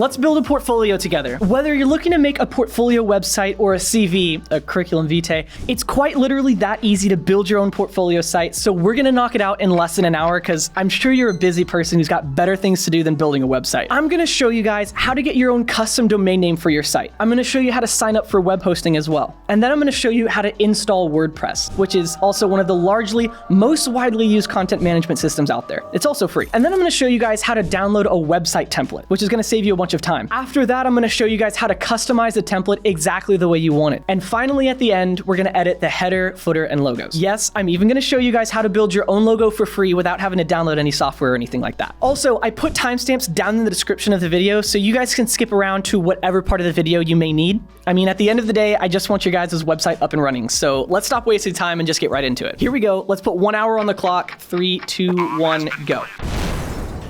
Let's build a portfolio together. Whether you're looking to make a portfolio website or a CV, a curriculum vitae, it's quite literally that easy to build your own portfolio site. So we're gonna knock it out in less than an hour because I'm sure you're a busy person who's got better things to do than building a website. I'm gonna show you guys how to get your own custom domain name for your site. I'm gonna show you how to sign up for web hosting as well. And then I'm gonna show you how to install WordPress, which is also one of the largely most widely used content management systems out there. It's also free. And then I'm gonna show you guys how to download a website template, which is gonna save you a bunch of time. After that, I'm gonna show you guys how to customize the template exactly the way you want it. And finally, at the end, we're gonna edit the header, footer, and logos. Yes, I'm even gonna show you guys how to build your own logo for free without having to download any software or anything like that. Also, I put timestamps down in the description of the video so you guys can skip around to whatever part of the video you may need. I mean, at the end of the day, I just want your guys' website up and running. So let's stop wasting time and just get right into it. Here we go. Let's put 1 hour on the clock. 3, 2, 1, go.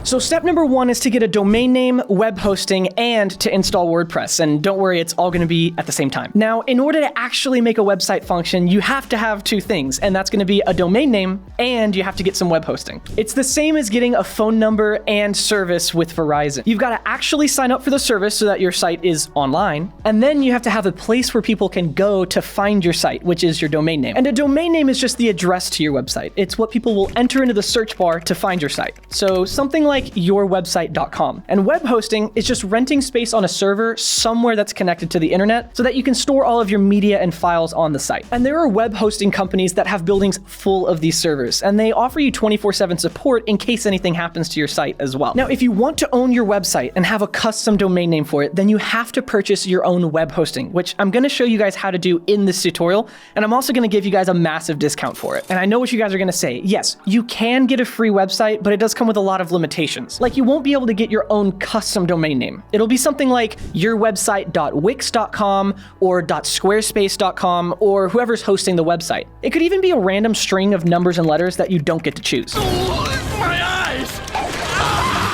So step number 1 is to get a domain name, web hosting, and to install WordPress. And don't worry, it's all gonna be at the same time. Now, in order to actually make a website function, you have to have 2 things, and that's gonna be a domain name, and you have to get some web hosting. It's the same as getting a phone number and service with Verizon. You've gotta actually sign up for the service so that your site is online, and then you have to have a place where people can go to find your site, which is your domain name. And a domain name is just the address to your website. It's what people will enter into the search bar to find your site. So something like yourwebsite.com. And web hosting is just renting space on a server somewhere that's connected to the internet so that you can store all of your media and files on the site. And there are web hosting companies that have buildings full of these servers, and they offer you 24/7 support in case anything happens to your site as well. Now, if you want to own your website and have a custom domain name for it, then you have to purchase your own web hosting, which I'm gonna show you guys how to do in this tutorial, and I'm also gonna give you guys a massive discount for it. And I know what you guys are gonna say. Yes, you can get a free website, but it does come with a lot of limitations. Like, you won't be able to get your own custom domain name. It'll be something like yourwebsite.wix.com or .squarespace.com or whoever's hosting the website. It could even be a random string of numbers and letters that you don't get to choose. My eyes!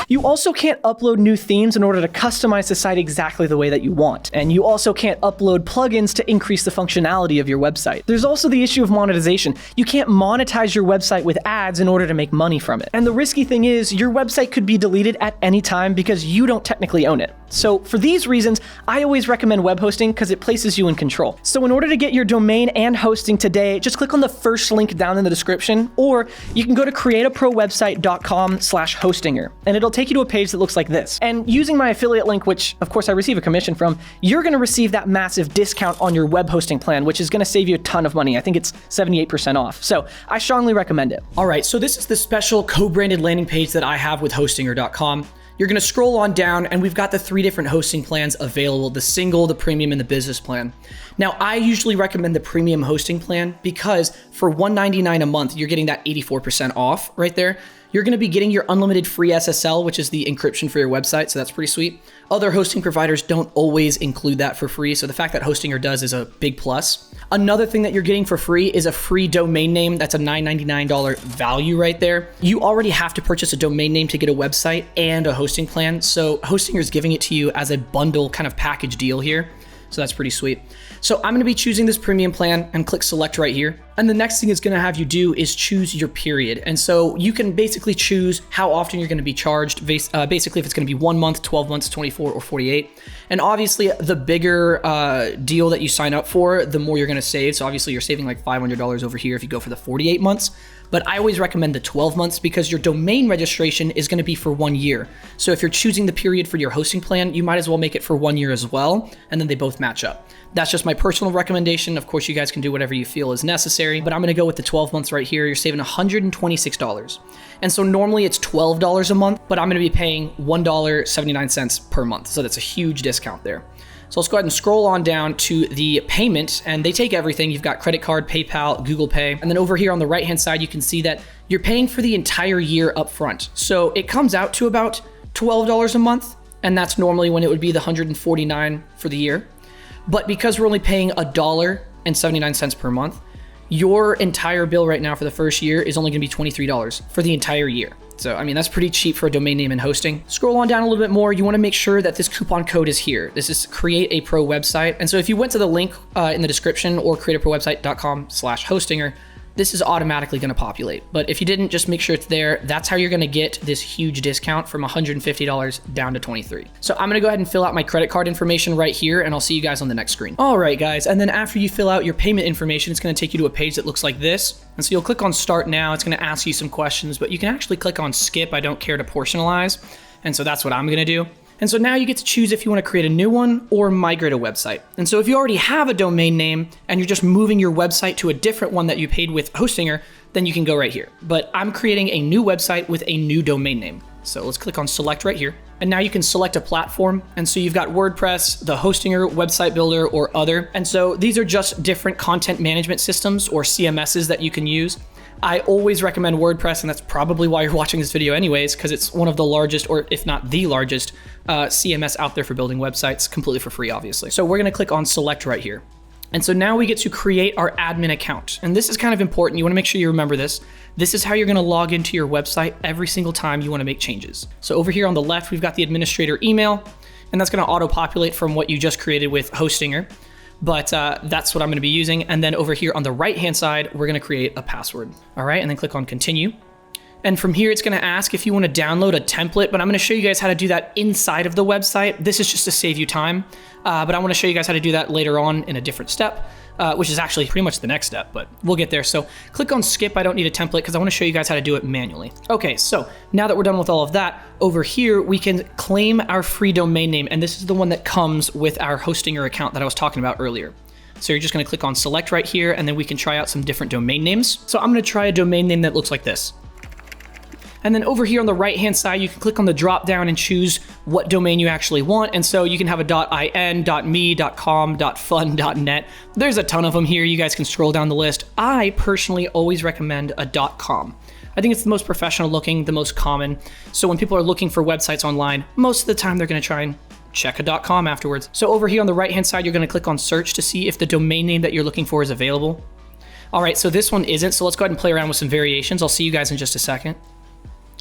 You also can't upload new themes in order to customize the site exactly the way that you want. And you also can't upload plugins to increase the functionality of your website. There's also the issue of monetization. You can't monetize your website with ads in order to make money from it. And the risky thing is your website could be deleted at any time because you don't technically own it. So for these reasons, I always recommend web hosting because it places you in control. So in order to get your domain and hosting today, just click on the first link down in the description, or you can go to createaprowebsite.com/hostinger, and it'll take you to a page that looks like this. And using my affiliate link, which of course I receive a commission from, you're gonna receive that massive discount on your web hosting plan, which is gonna save you a ton of money. I think it's 78% off. So I strongly recommend it. All right, so this is the special co-branded landing page that I have with hostinger.com. You're gonna scroll on down and we've got the 3 different hosting plans available: the single, the premium, and the business plan. Now, I usually recommend the premium hosting plan because for $199 a month, you're getting that 84% off right there. You're gonna be getting your unlimited free SSL, which is the encryption for your website, so that's pretty sweet. Other hosting providers don't always include that for free, so the fact that Hostinger does is a big plus. Another thing that you're getting for free is a free domain name. That's a $999 value right there. You already have to purchase a domain name to get a website and a hosting plan, so Hostinger is giving it to you as a bundle kind of package deal here. So that's pretty sweet. So I'm gonna be choosing this premium plan and click select right here. And the next thing it's gonna have you do is choose your period. And so you can basically choose how often you're gonna be charged, basically if it's gonna be 1 month, 12 months, 24, or 48. And obviously the bigger deal that you sign up for, the more you're gonna save. So obviously you're saving like $500 over here if you go for the 48 months. But I always recommend the 12 months because your domain registration is gonna be for 1 year. So if you're choosing the period for your hosting plan, you might as well make it for 1 year as well, and then they both match up. That's just my personal recommendation. Of course, you guys can do whatever you feel is necessary, but I'm gonna go with the 12 months right here. You're saving $126. And so normally it's $12 a month, but I'm gonna be paying $1.79 per month. So that's a huge discount there. So let's go ahead and scroll on down to the payment, and they take everything. You've got credit card, PayPal, Google Pay, and then over here on the right-hand side, you can see that you're paying for the entire year up front. So it comes out to about $12 a month, and that's normally when it would be the $149 for the year. But because we're only paying $1.79 per month, your entire bill right now for the first year is only gonna be $23 for the entire year. So, I mean, that's pretty cheap for a domain name and hosting. Scroll on down a little bit more. You wanna make sure that this coupon code is here. This is Create a Pro Website. And so if you went to the link in the description or createaprowebsite.com/hostinger, this is automatically gonna populate. But if you didn't, just make sure it's there. That's how you're gonna get this huge discount from $150 down to $23. So I'm gonna go ahead and fill out my credit card information right here, and I'll see you guys on the next screen. All right, guys, and then after you fill out your payment information, it's gonna take you to a page that looks like this. And so you'll click on Start Now. It's gonna ask you some questions, but you can actually click on Skip. I don't care to portionalize. And so that's what I'm gonna do. And so now you get to choose if you want to create a new one or migrate a website. And so if you already have a domain name and you're just moving your website to a different one that you paid with Hostinger, then you can go right here. But I'm creating a new website with a new domain name. So let's click on select right here. And now you can select a platform. And so you've got WordPress, the Hostinger, website builder, or other. And so these are just different content management systems or CMSs that you can use. I always recommend WordPress, and that's probably why you're watching this video anyways, because it's one of the largest, or if not the largest, CMS out there for building websites, completely for free, obviously. So we're gonna click on select right here. And so now we get to create our admin account. And this is kind of important. You wanna make sure you remember this. This is how you're gonna log into your website every single time you wanna make changes. So over here on the left, we've got the administrator email, and that's gonna auto-populate from what you just created with Hostinger. But that's what I'm gonna be using. And then over here on the right-hand side, we're gonna create a password. All right, and then click on continue. And from here, it's gonna ask if you wanna download a template, but I'm gonna show you guys how to do that inside of the website. This is just to save you time, but I wanna show you guys how to do that later on in a different step, which is actually pretty much the next step, but we'll get there. So click on skip. I don't need a template because I wanna show you guys how to do it manually. Okay, so now that we're done with all of that, over here, we can claim our free domain name, and this is the one that comes with our Hostinger account that I was talking about earlier. So you're just gonna click on select right here, and then we can try out some different domain names. So I'm gonna try a domain name that looks like this. And then over here on the right-hand side, you can click on the drop down and choose what domain you actually want. And so you can have a .in, .me, .com, .fun, .net. There's a ton of them here. You guys can scroll down the list. I personally always recommend a .com. I think it's the most professional looking, the most common. So when people are looking for websites online, most of the time they're gonna try and check a .com afterwards. So over here on the right-hand side, you're gonna click on search to see if the domain name that you're looking for is available. All right, so this one isn't, so let's go ahead and play around with some variations. I'll see you guys in just a second.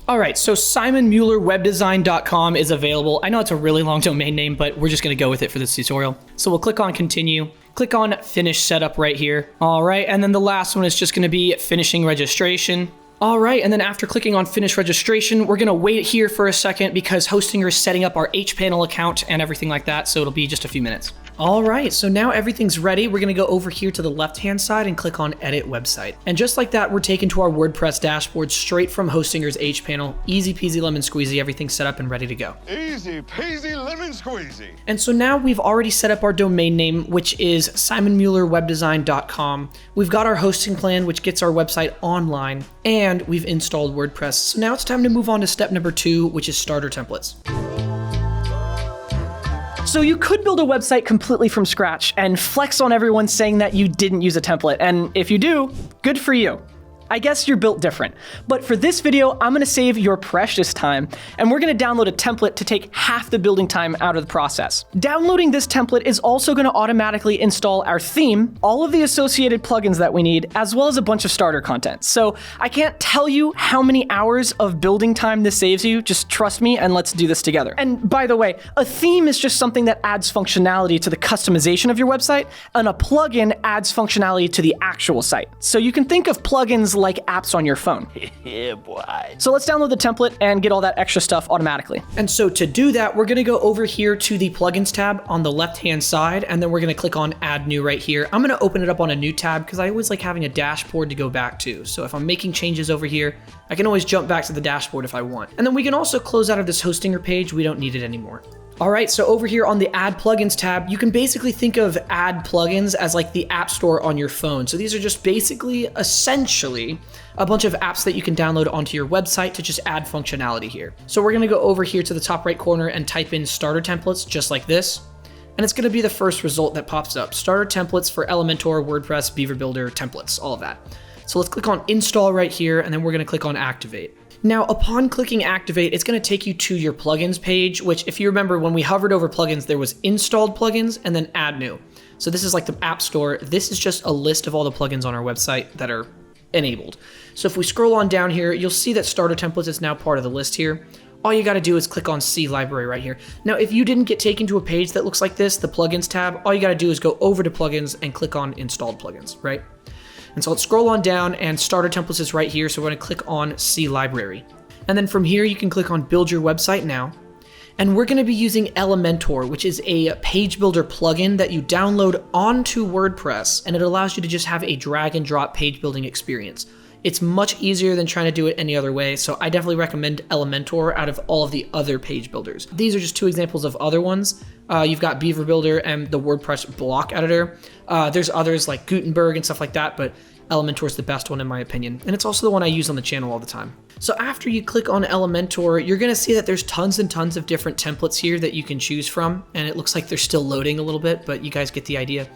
All right, so simonmuellerwebdesign.com is available. I know it's a really long domain name, but we're just gonna go with it for this tutorial. So we'll click on continue, click on finish setup right here. All right, and then the last one is just gonna be finishing registration. All right, and then after clicking on finish registration, we're gonna wait here for a second because Hostinger is setting up our HPanel account and everything like that, so it'll be just a few minutes. All right, so now everything's ready. We're gonna go over here to the left-hand side and click on Edit Website. And just like that, we're taken to our WordPress dashboard straight from Hostinger's HPanel. Easy peasy lemon squeezy, everything's set up and ready to go. Easy peasy lemon squeezy. And so now we've already set up our domain name, which is simonmuellerwebdesign.com. We've got our hosting plan, which gets our website online, and we've installed WordPress. So now it's time to move on to step number 2, which is starter templates. So you could build a website completely from scratch and flex on everyone saying that you didn't use a template. And if you do, good for you. I guess you're built different. But for this video, I'm gonna save your precious time, and we're gonna download a template to take half the building time out of the process. Downloading this template is also gonna automatically install our theme, all of the associated plugins that we need, as well as a bunch of starter content. So I can't tell you how many hours of building time this saves you. Just trust me and let's do this together. And by the way, a theme is just something that adds functionality to the customization of your website, and a plugin adds functionality to the actual site. So you can think of plugins like apps on your phone. Yeah, boy. So let's download the template and get all that extra stuff automatically. And so to do that, we're gonna go over here to the plugins tab on the left-hand side, and then we're gonna click on add new right here. I'm gonna open it up on a new tab because I always like having a dashboard to go back to. So if I'm making changes over here, I can always jump back to the dashboard if I want. And then we can also close out of this Hostinger page. We don't need it anymore. All right, so over here on the Add Plugins tab, you can basically think of Add Plugins as like the App Store on your phone. So these are just basically, essentially, a bunch of apps that you can download onto your website to just add functionality here. So we're gonna go over here to the top right corner and type in starter templates, just like this. And it's gonna be the first result that pops up. Starter templates for Elementor, WordPress, Beaver Builder, templates, all of that. So let's click on install right here, and then we're gonna click on activate. Now, upon clicking activate, it's gonna take you to your plugins page, which if you remember when we hovered over plugins, there was installed plugins and then add new. So this is like the App Store. This is just a list of all the plugins on our website that are enabled. So if we scroll on down here, you'll see that starter templates is now part of the list here. All you gotta do is click on See Library right here. Now, if you didn't get taken to a page that looks like this, the plugins tab, all you gotta do is go over to plugins and click on installed plugins, right? And so let's scroll on down, and starter templates is right here. So we're going to click on See Library. And then from here, you can click on Build Your Website Now. And we're going to be using Elementor, which is a page builder plugin that you download onto WordPress, and it allows you to just have a drag and drop page building experience. It's much easier than trying to do it any other way, so I definitely recommend Elementor out of all of the other page builders. These are just two examples of other ones. You've got Beaver Builder and the WordPress block editor. There's others like Gutenberg and stuff like that, but Elementor is the best one in my opinion, and it's also the one I use on the channel all the time. So after you click on Elementor, you're gonna see that there's tons and tons of different templates here that you can choose from, and it looks like they're still loading a little bit, but you guys get the idea.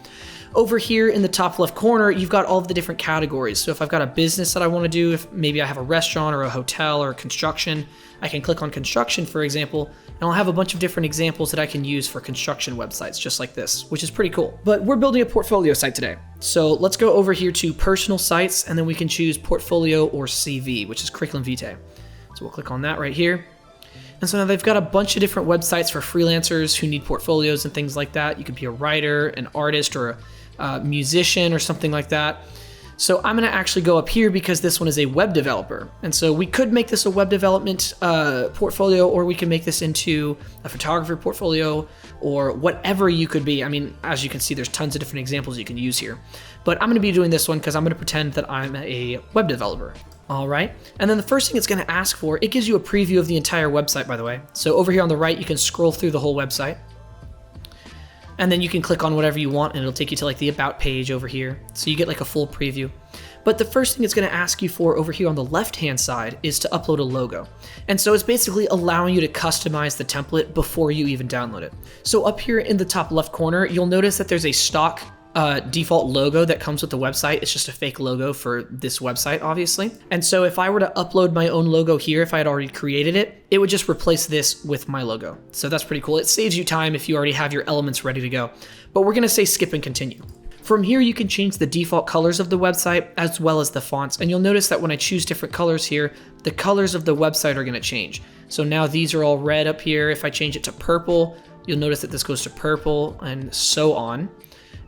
Over here in the top left corner, you've got all of the different categories. So if I've got a business that I want to do, if maybe I have a restaurant or a hotel or construction, I can click on construction, for example, and I'll have a bunch of different examples that I can use for construction websites, just like this, which is pretty cool. But we're building a portfolio site today. So let's go over here to personal sites, and then we can choose portfolio or CV, which is curriculum vitae. So we'll click on that right here. And so now they've got a bunch of different websites for freelancers who need portfolios and things like that. You could be a writer, an artist, or a musician or something like that. So I'm gonna actually go up here because this one is a web developer. And so we could make this a web development portfolio, or we can make this into a photographer portfolio, or whatever you could be. I mean, as you can see, there's tons of different examples you can use here. But I'm gonna be doing this one because I'm gonna pretend that I'm a web developer. All right, and then the first thing it's gonna ask for, it gives you a preview of the entire website, by the way. So over here on the right, you can scroll through the whole website. And then you can click on whatever you want, and it'll take you to like the About page over here. So you get like a full preview. But the first thing it's gonna ask you for over here on the left-hand side is to upload a logo. And so it's basically allowing you to customize the template before you even download it. So up here in the top left corner, you'll notice that there's a stock default logo that comes with the website. It's just a fake logo for this website, obviously. And so if I were to upload my own logo here, if I had already created it, it would just replace this with my logo. So that's pretty cool. It saves you time if you already have your elements ready to go. But we're gonna say skip and continue. From here, you can change the default colors of the website as well as the fonts. And you'll notice that when I choose different colors here, the colors of the website are gonna change. So now these are all red up here. If I change it to purple, you'll notice that this goes to purple and so on.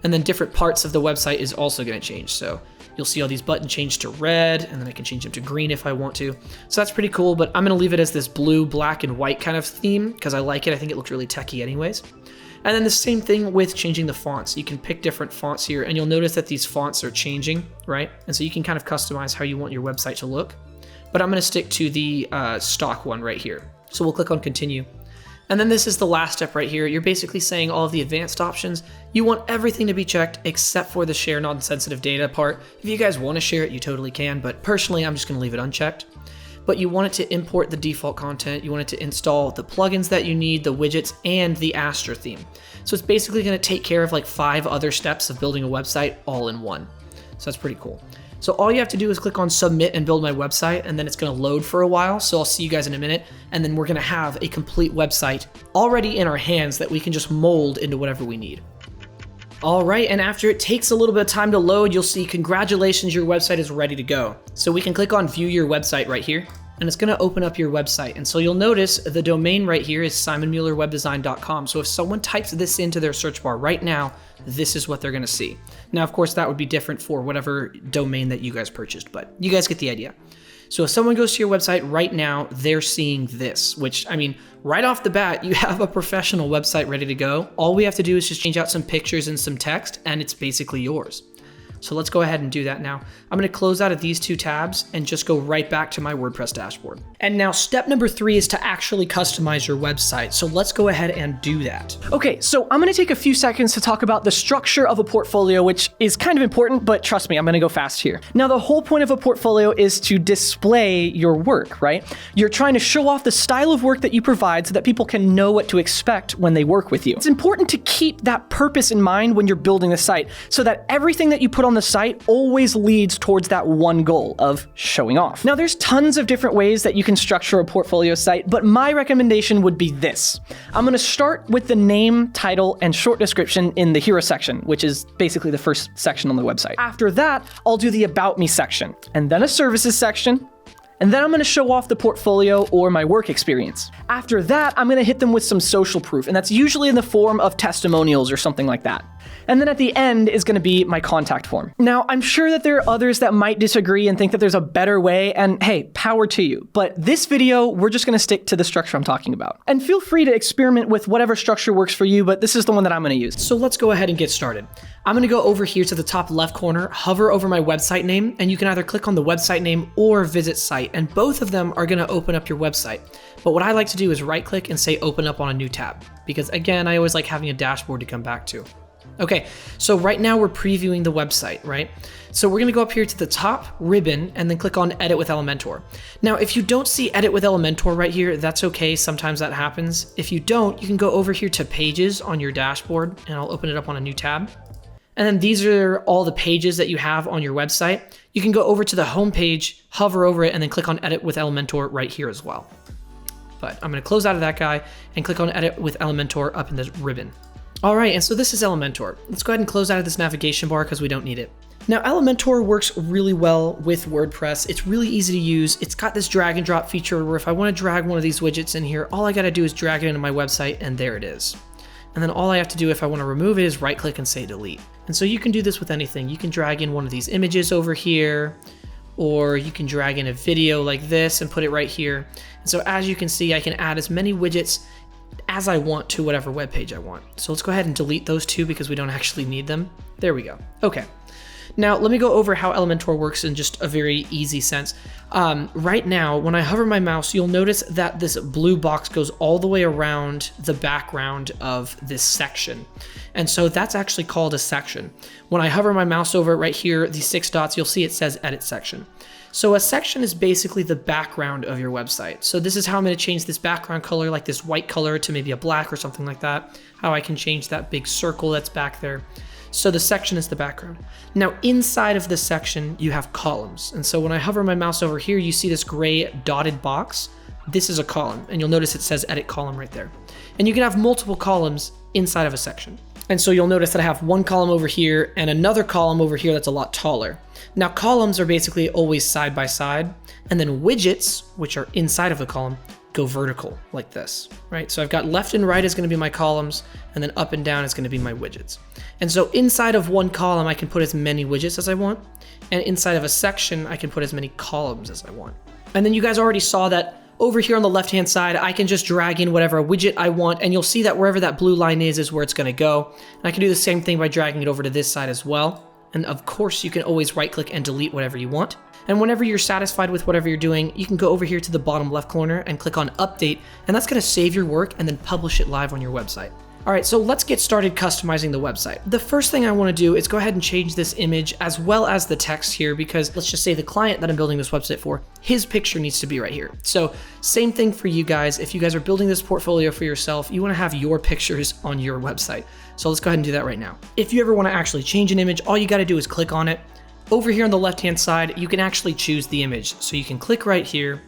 And then different parts of the website is also gonna change. So you'll see all these buttons change to red, and then I can change them to green if I want to. So that's pretty cool, but I'm gonna leave it as this blue, black, and white kind of theme because I like it. I think it looks really techy anyways. And then the same thing with changing the fonts. You can pick different fonts here, and you'll notice that these fonts are changing, right? And so you can kind of customize how you want your website to look. But I'm gonna stick to the stock one right here. So we'll click on continue. And then this is the last step right here. You're basically saying all of the advanced options. You want everything to be checked except for the share non-sensitive data part. If you guys want to share it, you totally can, but personally, I'm just gonna leave it unchecked. But you want it to import the default content. You want it to install the plugins that you need, the widgets, and the Astra theme. So it's basically gonna take care of like 5 other steps of building a website all in one. So that's pretty cool. So all you have to do is click on submit and build my website, and then it's gonna load for a while. So I'll see you guys in a minute, and then we're gonna have a complete website already in our hands that we can just mold into whatever we need. All right, and after it takes a little bit of time to load, you'll see congratulations, your website is ready to go. So we can click on view your website right here, and it's gonna open up your website. And so you'll notice the domain right here is simonmuellerwebdesign.com. So if someone types this into their search bar right now, this is what they're gonna see. Now, of course, that would be different for whatever domain that you guys purchased, but you guys get the idea. So if someone goes to your website right now, they're seeing this, which, I mean, right off the bat, you have a professional website ready to go. All we have to do is just change out some pictures and some text, and it's basically yours. So let's go ahead and do that now. I'm gonna close out of these 2 tabs and just go right back to my WordPress dashboard. And now step number 3 is to actually customize your website. So let's go ahead and do that. Okay, so I'm gonna take a few seconds to talk about the structure of a portfolio, which is kind of important, but trust me, I'm gonna go fast here. Now, the whole point of a portfolio is to display your work, right? You're trying to show off the style of work that you provide so that people can know what to expect when they work with you. It's important to keep that purpose in mind when you're building the site so that everything that you put on the site always leads towards that one goal of showing off. Now, there's tons of different ways that you can structure a portfolio site, but my recommendation would be this. I'm gonna start with the name, title, and short description in the hero section, which is basically the first section on the website. After that, I'll do the about me section, and then a services section, And then I'm gonna show off the portfolio or my work experience. After that, I'm gonna hit them with some social proof, and that's usually in the form of testimonials or something like that. And then at the end is gonna be my contact form. Now, I'm sure that there are others that might disagree and think that there's a better way, and hey, power to you. But this video, we're just gonna stick to the structure I'm talking about. And feel free to experiment with whatever structure works for you, but this is the one that I'm gonna use. So let's go ahead and get started. I'm gonna go over here to the top left corner, hover over my website name, and you can either click on the website name or visit site, and both of them are gonna open up your website. But what I like to do is right click and say open up on a new tab, because again, I always like having a dashboard to come back to. Okay, so right now we're previewing the website, right? So we're gonna go up here to the top ribbon and then click on Edit with Elementor. Now, if you don't see Edit with Elementor right here, that's okay, sometimes that happens. If you don't, you can go over here to Pages on your dashboard, and I'll open it up on a new tab. And then these are all the pages that you have on your website. You can go over to the home page, hover over it, and then click on Edit with Elementor right here as well. But I'm gonna close out of that guy and click on Edit with Elementor up in the ribbon. All right, and so this is Elementor. Let's go ahead and close out of this navigation bar because we don't need it. Now, Elementor works really well with WordPress. It's really easy to use. It's got this drag and drop feature where if I want to drag one of these widgets in here, all I got to do is drag it into my website, and there it is. And then all I have to do if I want to remove it is right click and say delete. And so you can do this with anything. You can drag in one of these images over here, or you can drag in a video like this and put it right here. And so as you can see, I can add as many widgets as I want to whatever web page I want. So let's go ahead and delete those two because we don't actually need them. There we go. Okay. Now let me go over how Elementor works in just a very easy sense. Right now, when I hover my mouse, you'll notice that this blue box goes all the way around the background of this section. And so that's actually called a section. When I hover my mouse over it right here, these 6 dots, you'll see it says Edit Section. So a section is basically the background of your website. So this is how I'm going to change this background color, like this white color, to maybe a black or something like that. How I can change that big circle that's back there. So the section is the background. Now inside of this section, you have columns. And so when I hover my mouse over here, you see this gray dotted box. This is a column, and you'll notice it says Edit Column right there. And you can have multiple columns inside of a section. And so you'll notice that I have one column over here and another column over here that's a lot taller. Now columns are basically always side by side, and then widgets, which are inside of the column, go vertical like this, right? So I've got left and right is gonna be my columns, and then up and down is gonna be my widgets. And so inside of one column, I can put as many widgets as I want, and inside of a section, I can put as many columns as I want. And then you guys already saw that over here on the left-hand side, I can just drag in whatever widget I want, and you'll see that wherever that blue line is where it's gonna go. And I can do the same thing by dragging it over to this side as well. And of course, you can always right-click and delete whatever you want. And whenever you're satisfied with whatever you're doing, you can go over here to the bottom left corner and click on Update, and that's gonna save your work and then publish it live on your website. All right, so let's get started customizing the website. The first thing I wanna do is go ahead and change this image as well as the text here, because let's just say the client that I'm building this website for, his picture needs to be right here. So same thing for you guys. If you guys are building this portfolio for yourself, you wanna have your pictures on your website. So let's go ahead and do that right now. If you ever wanna actually change an image, all you gotta do is click on it. Over here on the left-hand side, you can actually choose the image. So you can click right here,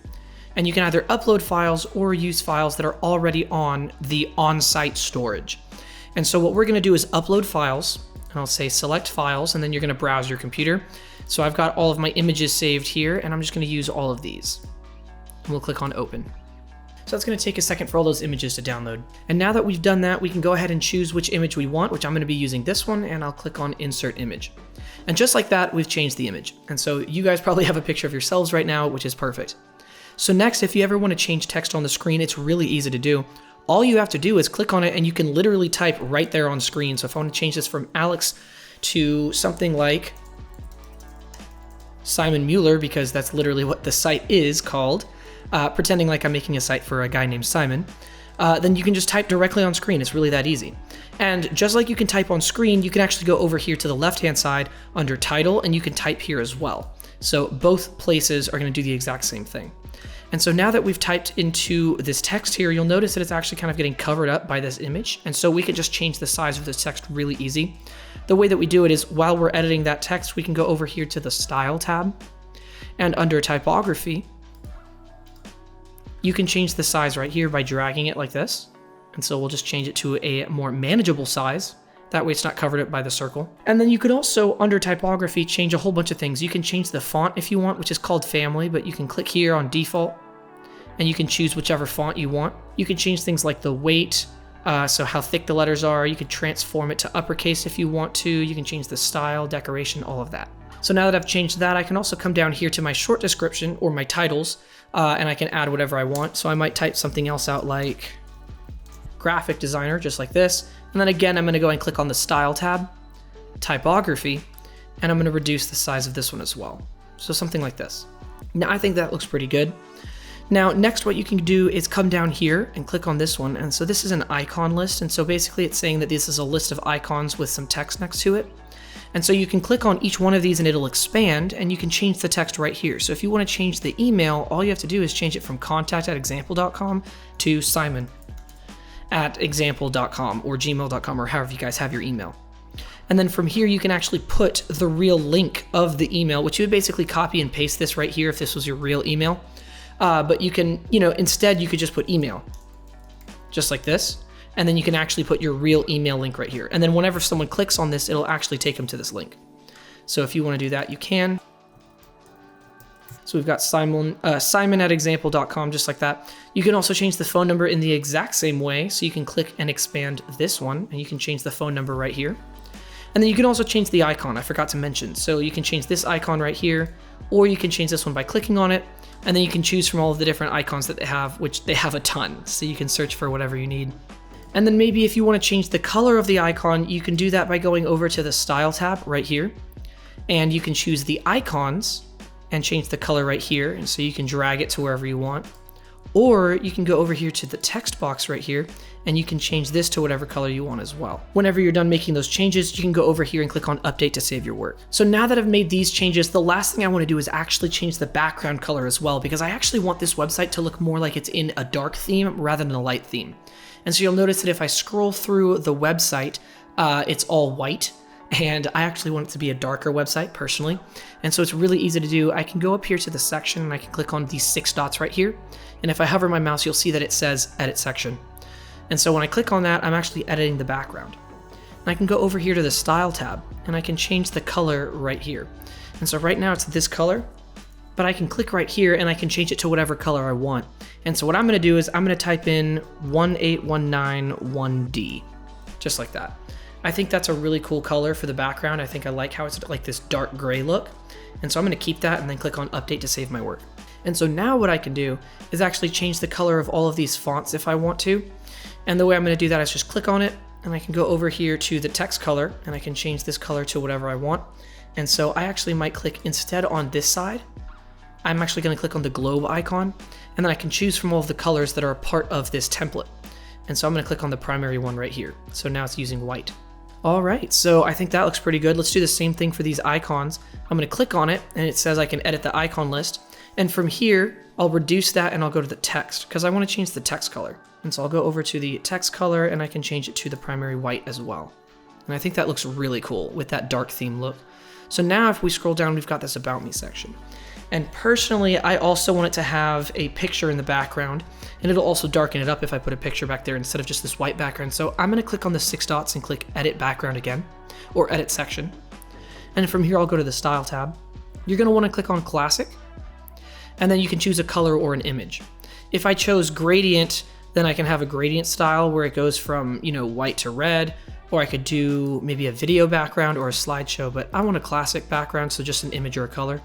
and you can either upload files or use files that are already on the on-site storage. And so what we're gonna do is upload files, and I'll say select files, and then you're gonna browse your computer. So I've got all of my images saved here, and I'm just gonna use all of these. And we'll click on open. So it's gonna take a second for all those images to download. And now that we've done that, we can go ahead and choose which image we want, which I'm gonna be using this one, and I'll click on insert image. And just like that, we've changed the image. And so you guys probably have a picture of yourselves right now, which is perfect. So next, if you ever want to change text on the screen, it's really easy to do. All you have to do is click on it and you can literally type right there on screen. So if I want to change this from Alex to something like Simon Mueller, because that's literally what the site is called, pretending like I'm making a site for a guy named Simon, then you can just type directly on screen. It's really that easy. And just like you can type on screen, you can actually go over here to the left-hand side under title, and you can type here as well. So both places are going to do the exact same thing. And so now that we've typed into this text here, you'll notice that it's actually kind of getting covered up by this image. And so we can just change the size of this text really easy. The way that we do it is while we're editing that text, we can go over here to the Style tab, and under Typography, you can change the size right here by dragging it like this. And so we'll just change it to a more manageable size. That way it's not covered up by the circle. And then you could also, under typography, change a whole bunch of things. You can change the font if you want, which is called family, but you can click here on default and you can choose whichever font you want. You can change things like the weight, so how thick the letters are. You could transform it to uppercase if you want to. You can change the style, decoration, all of that. So now that I've changed that, I can also come down here to my short description or my titles, and I can add whatever I want. So I might type something else out like graphic designer, just like this. And then again, I'm gonna go and click on the style tab, typography, and I'm gonna reduce the size of this one as well. So something like this. Now I think that looks pretty good. Now, next what you can do is come down here and click on this one. And so this is an icon list. And so basically it's saying that this is a list of icons with some text next to it. And so you can click on each one of these and it'll expand, and you can change the text right here. So if you want to change the email, all you have to do is change it from contact@example.com to simon@example.com or gmail.com or however you guys have your email. And then from here, you can actually put the real link of the email, which you would basically copy and paste this right here if this was your real email. But you can, instead you could just put email, just like this. And then you can actually put your real email link right here. And then whenever someone clicks on this, it'll actually take them to this link. So if you want to do that, you can. So we've got simon@example.com, just like that. You can also change the phone number in the exact same way. So you can click and expand this one, and you can change the phone number right here. And then you can also change the icon, I forgot to mention. So you can change this icon right here, or you can change this one by clicking on it. And then you can choose from all of the different icons that they have, which they have a ton. So you can search for whatever you need. And then maybe if you want to change the color of the icon, you can do that by going over to the Style tab right here. And you can choose the icons and change the color right here. And so you can drag it to wherever you want. Or you can go over here to the text box right here, and you can change this to whatever color you want as well. Whenever you're done making those changes, you can go over here and click on Update to save your work. So now that I've made these changes, the last thing I want to do is actually change the background color as well, because I actually want this website to look more like it's in a dark theme rather than a light theme. And so you'll notice that if I scroll through the website, it's all white. And I actually want it to be a darker website personally. And so it's really easy to do. I can go up here to the section and I can click on these 6 dots right here. And if I hover my mouse, you'll see that it says Edit Section. And so when I click on that, I'm actually editing the background. And I can go over here to the Style tab and I can change the color right here. And so right now it's this color, but I can click right here and I can change it to whatever color I want. And so what I'm gonna do is I'm gonna type in 18191D, just like that. I think that's a really cool color for the background. I think I like how it's like this dark gray look. And so I'm gonna keep that and then click on Update to save my work. And so now what I can do is actually change the color of all of these fonts if I want to. And the way I'm gonna do that is just click on it and I can go over here to the text color and I can change this color to whatever I want. And so I actually might click instead on this side, I'm actually gonna click on the globe icon and then I can choose from all of the colors that are a part of this template. And so I'm gonna click on the primary one right here. So now it's using white. All right, so I think that looks pretty good. Let's do the same thing for these icons. I'm gonna click on it and it says I can edit the icon list. And from here, I'll reduce that and I'll go to the text because I wanna change the text color. And so I'll go over to the text color and I can change it to the primary white as well. And I think that looks really cool with that dark theme look. So now if we scroll down, we've got this About Me section. And personally, I also want it to have a picture in the background, and it'll also darken it up if I put a picture back there instead of just this white background. So I'm gonna click on the 6 dots and click Edit Background again, or Edit Section. And from here, I'll go to the Style tab. You're gonna wanna click on Classic, and then you can choose a color or an image. If I chose gradient, then I can have a gradient style where it goes from, white to red, or I could do maybe a video background or a slideshow, but I want a classic background, so just an image or a color.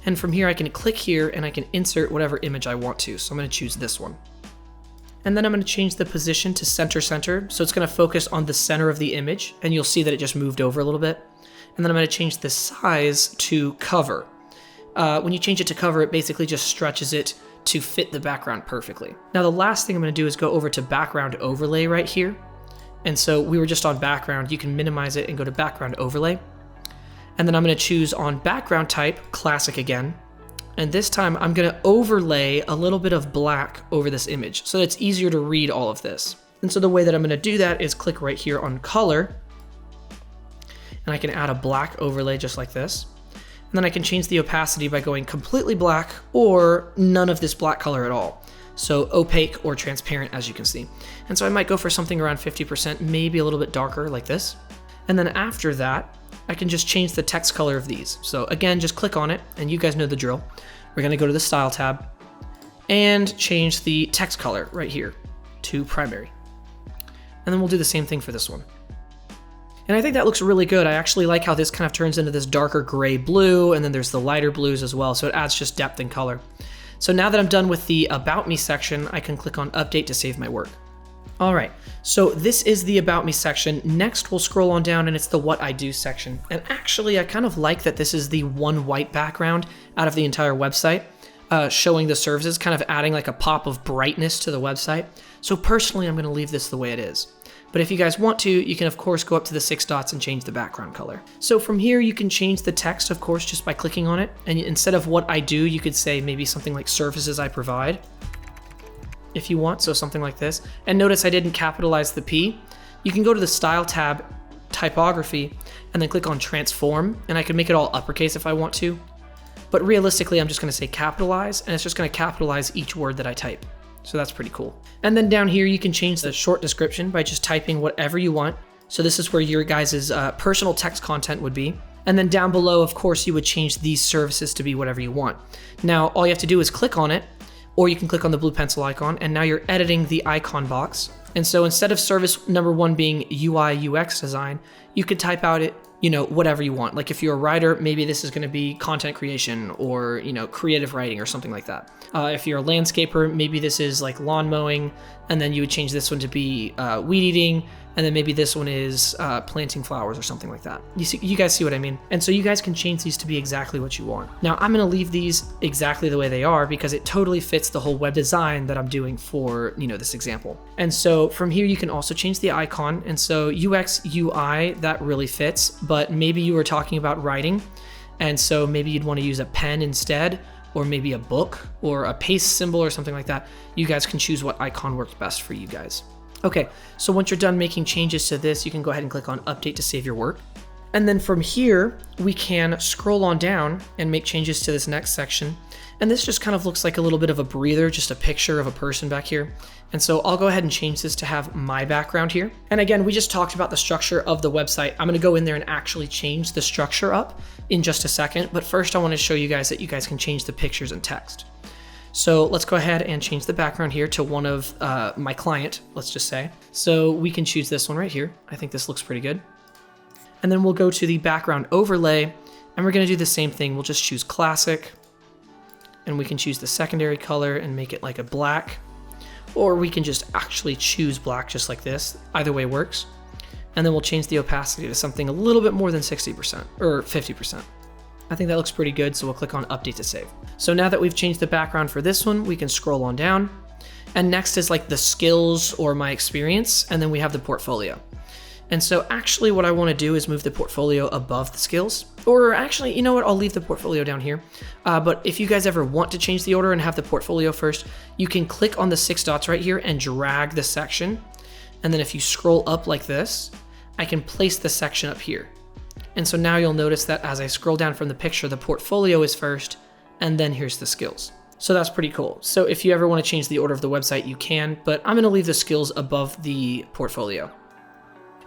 And from here, I can click here and I can insert whatever image I want to. So I'm gonna choose this one. And then I'm gonna change the position to center. So it's gonna focus on the center of the image, and you'll see that it just moved over a little bit. And then I'm gonna change the size to cover. When you change it to cover, it basically just stretches it to fit the background perfectly. Now the last thing I'm gonna do is go over to background overlay right here. And so we were just on background. You can minimize it and go to background overlay. And then I'm gonna choose on background type, classic again. And this time I'm gonna overlay a little bit of black over this image so that it's easier to read all of this. And so the way that I'm gonna do that is click right here on color, and I can add a black overlay just like this. And then I can change the opacity by going completely black or none of this black color at all. So opaque or transparent, as you can see. And so I might go for something around 50%, maybe a little bit darker like this. And then after that, I can just change the text color of these. So again, just click on it, and you guys know the drill. We're gonna go to the Style tab and change the text color right here to primary. And then we'll do the same thing for this one. And I think that looks really good. I actually like how this kind of turns into this darker gray blue, and then there's the lighter blues as well, so it adds just depth and color. So now that I'm done with the About Me section, I can click on Update to save my work. All right, so this is the About Me section. Next, we'll scroll on down and it's the What I Do section. And actually, I kind of like that this is the one white background out of the entire website, showing the services, kind of adding like a pop of brightness to the website. So personally, I'm gonna leave this the way it is. But if you guys want to, you can of course go up to the 6 dots and change the background color. So from here, you can change the text, of course, just by clicking on it. And instead of What I Do, you could say maybe something like Services I Provide, if you want, so something like this. And notice I didn't capitalize the P. You can go to the Style tab, Typography, and then click on Transform, and I can make it all uppercase if I want to. But realistically, I'm just gonna say capitalize, and it's just gonna capitalize each word that I type. So that's pretty cool. And then down here, you can change the short description by just typing whatever you want. So this is where your guys' personal text content would be. And then down below, of course, you would change these services to be whatever you want. Now, all you have to do is click on it, or you can click on the blue pencil icon, and now you're editing the icon box. And so instead of service number 1 being UI UX design, you could type out it, whatever you want. Like if you're a writer, maybe this is gonna be content creation or, creative writing or something like that. If you're a landscaper, maybe this is like lawn mowing, and then you would change this one to be weed eating, and then maybe this one is planting flowers or something like that. You guys see what I mean? And so you guys can change these to be exactly what you want. Now I'm gonna leave these exactly the way they are because it totally fits the whole web design that I'm doing for this example. And so from here you can also change the icon. And so UX, UI, that really fits, but maybe you were talking about writing. And so maybe you'd wanna use a pen instead, or maybe a book or a paste symbol or something like that. You guys can choose what icon works best for you guys. Okay, so once you're done making changes to this, you can go ahead and click on Update to save your work. And then from here, we can scroll on down and make changes to this next section. And this just kind of looks like a little bit of a breather, just a picture of a person back here. And so I'll go ahead and change this to have my background here. And again, we just talked about the structure of the website. I'm gonna go in there and actually change the structure up in just a second. But first I wanna show you guys that you guys can change the pictures and text. So let's go ahead and change the background here to one of my client, let's just say. So we can choose this one right here. I think this looks pretty good. And then we'll go to the background overlay, and we're gonna do the same thing. We'll just choose classic, and we can choose the secondary color and make it like a black, or we can just actually choose black just like this. Either way works. And then we'll change the opacity to something a little bit more than 60% or 50%. I think that looks pretty good, so we'll click on Update to save. So now that we've changed the background for this one, we can scroll on down. And next is like the skills or my experience, and then we have the portfolio. And so actually what I wanna do is move the portfolio above the skills. Or actually, you know what, I'll leave the portfolio down here. But if you guys ever want to change the order and have the portfolio first, you can click on the 6 dots right here and drag the section. And then if you scroll up like this, I can place the section up here. And so now you'll notice that as I scroll down from the picture, the portfolio is first, and then here's the skills. So that's pretty cool. So if you ever want to change the order of the website, you can, but I'm going to leave the skills above the portfolio.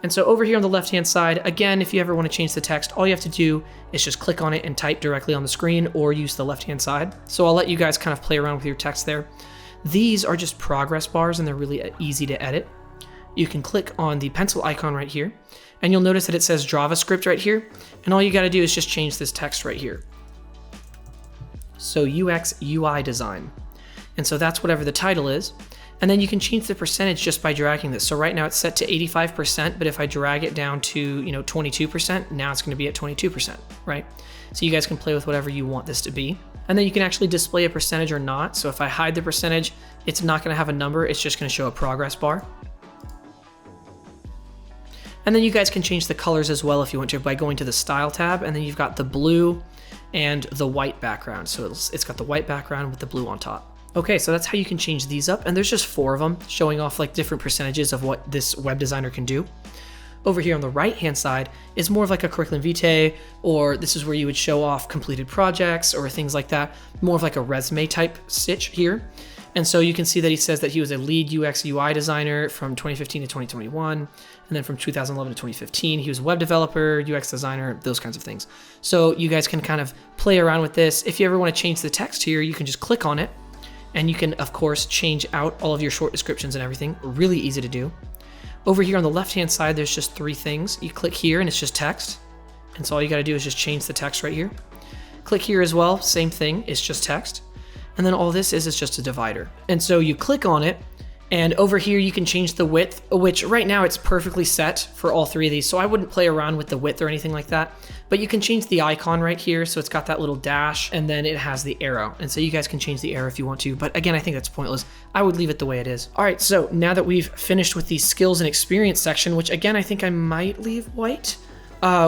And so over here on the left-hand side, again, if you ever want to change the text, all you have to do is just click on it and type directly on the screen or use the left-hand side. So I'll let you guys kind of play around with your text there. These are just progress bars, and they're really easy to edit. You can click on the pencil icon right here, and you'll notice that it says JavaScript right here, and all you gotta do is just change this text right here. So UX UI design. And so that's whatever the title is. And then you can change the percentage just by dragging this. So right now it's set to 85%, but if I drag it down to 22%, now it's gonna be at 22%, right? So you guys can play with whatever you want this to be. And then you can actually display a percentage or not. So if I hide the percentage, it's not gonna have a number, it's just gonna show a progress bar. And then you guys can change the colors as well if you want to by going to the Style tab, and then you've got the blue and the white background. So it's got the white background with the blue on top. Okay, so that's how you can change these up, and there's just 4 of them showing off like different percentages of what this web designer can do. Over here on the right-hand side is more of like a curriculum vitae, or this is where you would show off completed projects or things like that, more of like a resume type stitch here. And so you can see that he says that he was a lead UX UI designer from 2015 to 2021. And then from 2011 to 2015, he was a web developer, UX designer, those kinds of things. So you guys can kind of play around with this. If you ever want to change the text here, you can just click on it. And you can, of course, change out all of your short descriptions and everything. Really easy to do. Over here on the left-hand side, there's just 3 things. You click here and it's just text. And so all you got to do is just change the text right here. Click here as well, same thing, it's just text. And then all this is just a divider. And so you click on it, and over here you can change the width, which right now it's perfectly set for all 3 of these. So I wouldn't play around with the width or anything like that, but you can change the icon right here. So it's got that little dash and then it has the arrow. And so you guys can change the arrow if you want to, but again, I think that's pointless. I would leave it the way it is. All right, so now that we've finished with the skills and experience section, which again, I think I might leave white,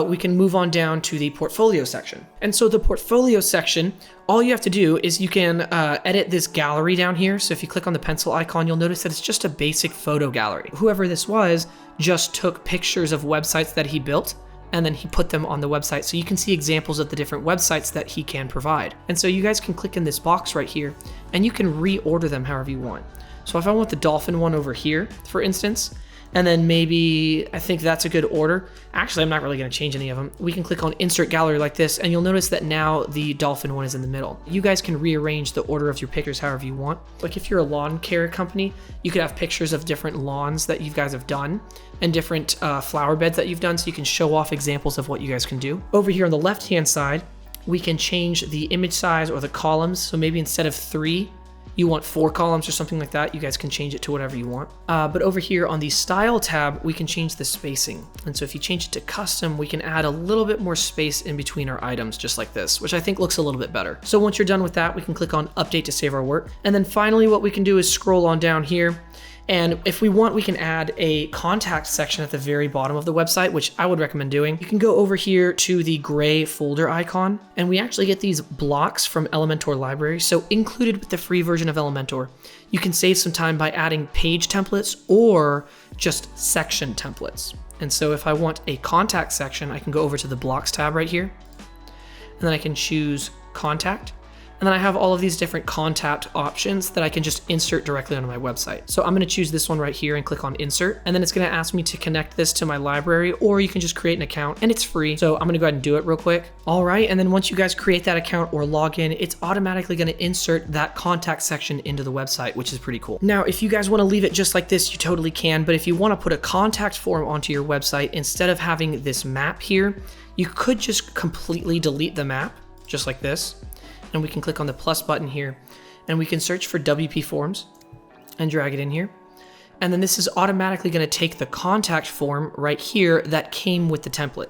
we can move on down to the portfolio section. And so the portfolio section, all you have to do is you can edit this gallery down here. So if you click on the pencil icon, you'll notice that it's just a basic photo gallery. Whoever this was just took pictures of websites that he built and then he put them on the website. So you can see examples of the different websites that he can provide. And so you guys can click in this box right here and you can reorder them however you want. So if I want the dolphin one over here, for instance, and then maybe I think that's a good order. Actually, I'm not really going to change any of them. We can click on insert gallery like this, and you'll notice that now the dolphin one is in the middle. You guys can rearrange the order of your pictures however you want. Like if you're a lawn care company, you could have pictures of different lawns that you guys have done and different flower beds that you've done, so you can show off examples of what you guys can do. Over here on the left-hand side, we can change the image size or the columns. So maybe instead of 3, you want 4 columns or something like that. You guys can change it to whatever you want. But over here on the style tab, we can change the spacing. And so if you change it to custom, we can add a little bit more space in between our items, just like this, which I think looks a little bit better. So once you're done with that, we can click on update to save our work. And then finally, what we can do is scroll on down here. And if we want, we can add a contact section at the very bottom of the website, which I would recommend doing. You can go over here to the gray folder icon, and we actually get these blocks from Elementor library. So included with the free version of Elementor, you can save some time by adding page templates or just section templates. And so if I want a contact section, I can go over to the blocks tab right here, and then I can choose contact. And then I have all of these different contact options that I can just insert directly onto my website. So I'm gonna choose this one right here and click on insert. And then it's gonna ask me to connect this to my library, or you can just create an account and it's free. So I'm gonna go ahead and do it real quick. All right, and then once you guys create that account or log in, it's automatically gonna insert that contact section into the website, which is pretty cool. Now, if you guys wanna leave it just like this, you totally can. But if you wanna put a contact form onto your website, instead of having this map here, you could just completely delete the map, just like this. And we can click on the plus button here and we can search for WP forms and drag it in here. And then this is automatically going to take the contact form right here that came with the template.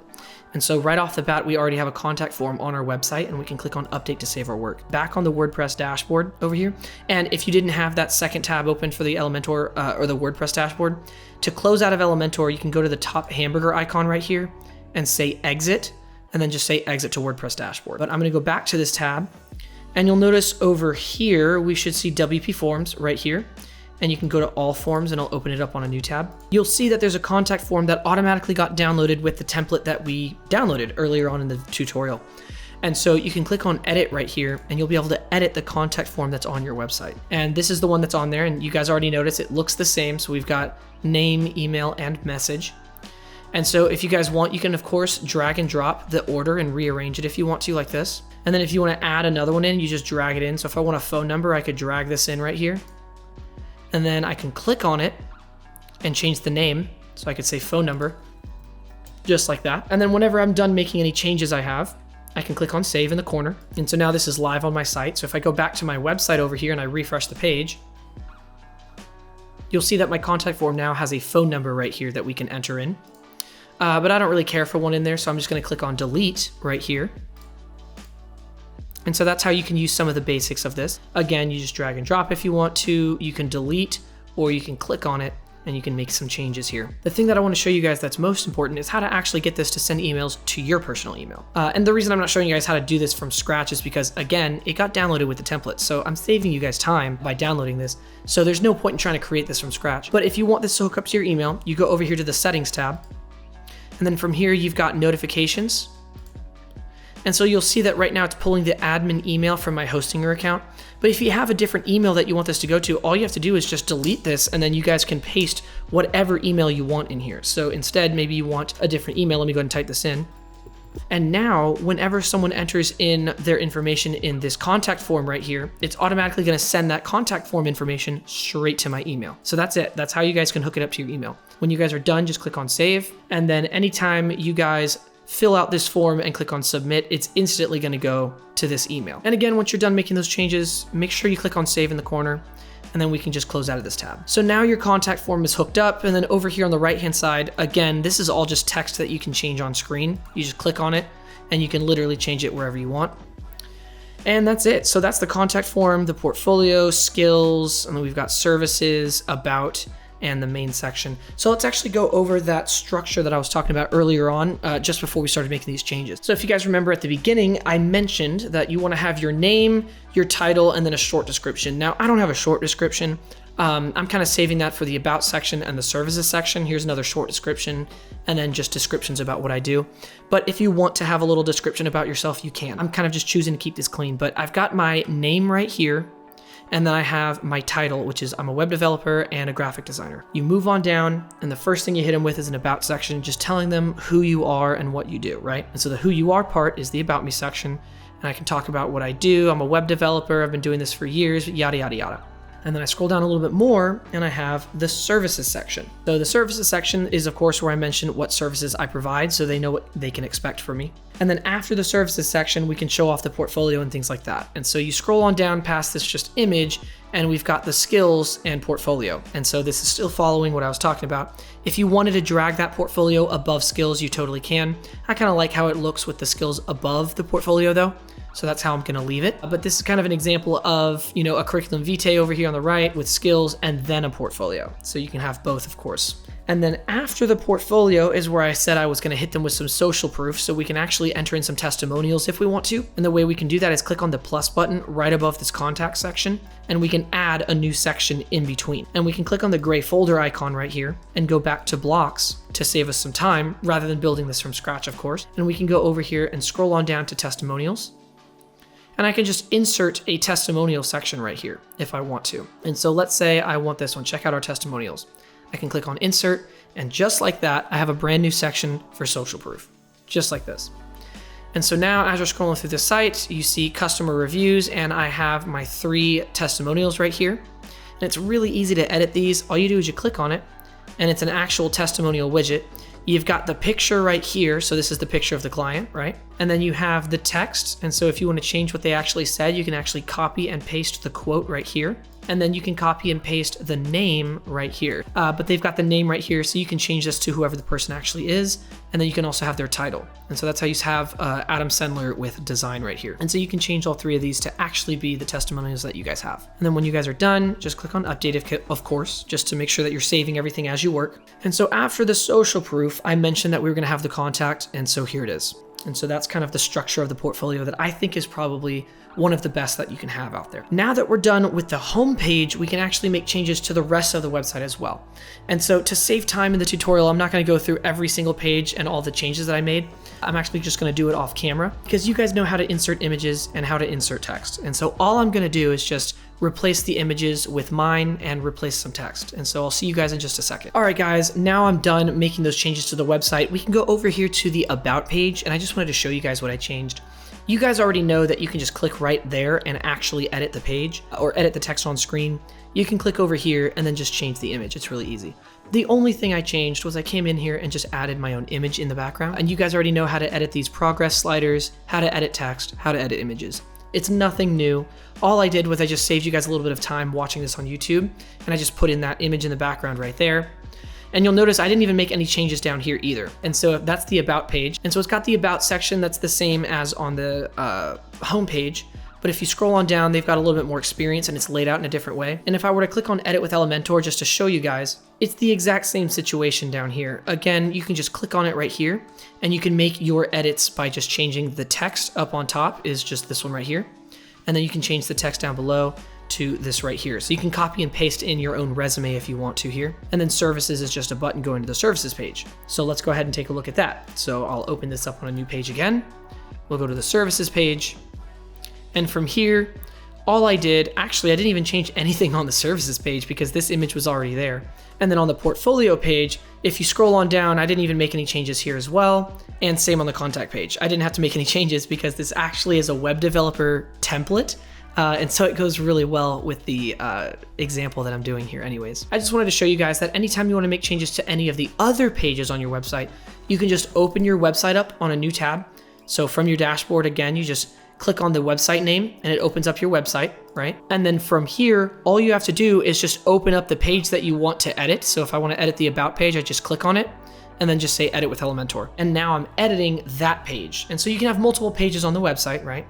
And so right off the bat, we already have a contact form on our website and we can click on update to save our work. Back on the WordPress dashboard over here. And if you didn't have that second tab open for the Elementor or the WordPress dashboard, to close out of Elementor, you can go to the top hamburger icon right here and say exit, and then just say exit to WordPress dashboard. But I'm going to go back to this tab. And you'll notice over here, we should see WP Forms right here. And you can go to all forms and I'll open it up on a new tab. You'll see that there's a contact form that automatically got downloaded with the template that we downloaded earlier on in the tutorial. And so you can click on edit right here and you'll be able to edit the contact form that's on your website. And this is the one that's on there, and you guys already noticed it looks the same. So we've got name, email, and message. And so if you guys want, you can of course drag and drop the order and rearrange it if you want to, like this. And then if you want to add another one in, you just drag it in. So if I want a phone number, I could drag this in right here. And then I can click on it and change the name. So I could say phone number, just like that. And then whenever I'm done making any changes I can click on save in the corner. And so now this is live on my site. So if I go back to my website over here and I refresh the page, you'll see that my contact form now has a phone number right here that we can enter in. But I don't really care for one in there, so I'm just going to click on delete right here. And so that's how you can use some of the basics of this. Again, you just drag and drop if you want to. You can delete, or you can click on it and you can make some changes here. The thing that I want to show you guys that's most important is how to actually get this to send emails to your personal email. And the reason I'm not showing you guys how to do this from scratch is because, again, it got downloaded with the template. So I'm saving you guys time by downloading this. So there's no point in trying to create this from scratch. But if you want this to hook up to your email, you go over here to the settings tab. And then from here, you've got notifications. And so you'll see that right now it's pulling the admin email from my Hostinger account. But if you have a different email that you want this to go to, all you have to do is just delete this, and then you guys can paste whatever email you want in here. So instead, maybe you want a different email. Let me go ahead and type this in. And now, whenever someone enters in their information in this contact form right here, it's automatically going to send that contact form information straight to my email. So that's it. That's how you guys can hook it up to your email. When you guys are done, just click on save. And then anytime you guys fill out this form and click on submit, it's instantly going to go to this email. And again, once you're done making those changes, make sure you click on save in the corner, and then we can just close out of this tab. So now your contact form is hooked up, and then over here on the right-hand side, again, this is all just text that you can change on screen. You just click on it, and you can literally change it wherever you want. And that's it. So that's the contact form, the portfolio, skills, and then we've got services, about, and the main section. So let's actually go over that structure that I was talking about earlier on, just before we started making these changes. So if you guys remember at the beginning, I mentioned that you want to have your name, your title, and then a short description. Now, I don't have a short description. I'm kind of saving that for the about section and the services section. Here's another short description, and then just descriptions about what I do. But if you want to have a little description about yourself, you can. I'm kind of just choosing to keep this clean, but I've got my name right here. And then I have my title, which is I'm a web developer and a graphic designer. You move on down, and the first thing you hit them with is an about section, just telling them who you are and what you do, right? And so the who you are part is the about me section, and I can talk about what I do. I'm a web developer, I've been doing this for years, yada, yada, yada. And then I scroll down a little bit more, and I have the services section. So the services section is, of course, where I mention what services I provide, so they know what they can expect from me. And then after the services section, we can show off the portfolio and things like that. And so you scroll on down past this just image, and we've got the skills and portfolio. And so this is still following what I was talking about. If you wanted to drag that portfolio above skills, you totally can. I kind of like how it looks with the skills above the portfolio though. So that's how I'm gonna leave it. But this is kind of an example of, you know, a curriculum vitae over here on the right with skills and then a portfolio. So you can have both, of course. And then after the portfolio is where I said I was gonna hit them with some social proof, so we can actually enter in some testimonials if we want to. And the way we can do that is click on the plus button right above this contact section, and we can add a new section in between. And we can click on the gray folder icon right here and go back to blocks to save us some time rather than building this from scratch, of course. And we can go over here and scroll on down to testimonials. And I can just insert a testimonial section right here if I want to. And so let's say I want this one, check out our testimonials. I can click on insert, and just like that, I have a brand new section for social proof, just like this. And so now as you're scrolling through the site, you see customer reviews, and I have my 3 testimonials right here. And it's really easy to edit these. All you do is you click on it, and it's an actual testimonial widget. You've got the picture right here. So this is the picture of the client, right? And then you have the text. And so if you want to change what they actually said, you can actually copy and paste the quote right here. And then you can copy and paste the name right here. But they've got the name right here, so you can change this to whoever the person actually is. And then you can also have their title. And so that's how you have Adam Sendler with design right here. And so you can change all 3 of these to actually be the testimonials that you guys have. And then when you guys are done, just click on update, of course, just to make sure that you're saving everything as you work. And so after the social proof, I mentioned that we were gonna have the contact, and so here it is. And so that's kind of the structure of the portfolio that I think is probably one of the best that you can have out there. Now that we're done with the home page, we can actually make changes to the rest of the website as well. And so to save time in the tutorial, I'm not going to go through every single page and all the changes that I made. I'm actually just going to do it off camera because you guys know how to insert images and how to insert text. And so all I'm going to do is just replace the images with mine and replace some text. And so I'll see you guys in just a second. All right, guys, now I'm done making those changes to the website. We can go over here to the About page, and I just wanted to show you guys what I changed. You guys already know that you can just click right there and actually edit the page or edit the text on screen. You can click over here and then just change the image. It's really easy. The only thing I changed was I came in here and just added my own image in the background. And you guys already know how to edit these progress sliders, how to edit text, how to edit images. It's nothing new. All I did was I just saved you guys a little bit of time watching this on YouTube, and I just put in that image in the background right there. And you'll notice I didn't even make any changes down here either. And so that's the About page. And so it's got the About section that's the same as on the home page. But if you scroll on down, they've got a little bit more experience and it's laid out in a different way. And if I were to click on Edit with Elementor just to show you guys, it's the exact same situation down here. Again, you can just click on it right here and you can make your edits by just changing the text up on top is just this one right here. And then you can change the text down below to this right here. So you can copy and paste in your own resume if you want to here. And then services is just a button going to the services page. So let's go ahead and take a look at that. So I'll open this up on a new page again. We'll go to the services page. And from here, all I did, actually I didn't even change anything on the services page because this image was already there. And then on the portfolio page, if you scroll on down, I didn't even make any changes here as well. And same on the contact page. I didn't have to make any changes because this actually is a web developer template. And so it goes really well with the example that I'm doing here anyways. I just wanted to show you guys that anytime you want to make changes to any of the other pages on your website, you can just open your website up on a new tab. So from your dashboard, again, you just click on the website name and it opens up your website, right? And then from here, all you have to do is just open up the page that you want to edit. So if I want to edit the about page, I just click on it and then just say edit with Elementor. And now I'm editing that page. And so you can have multiple pages on the website, right?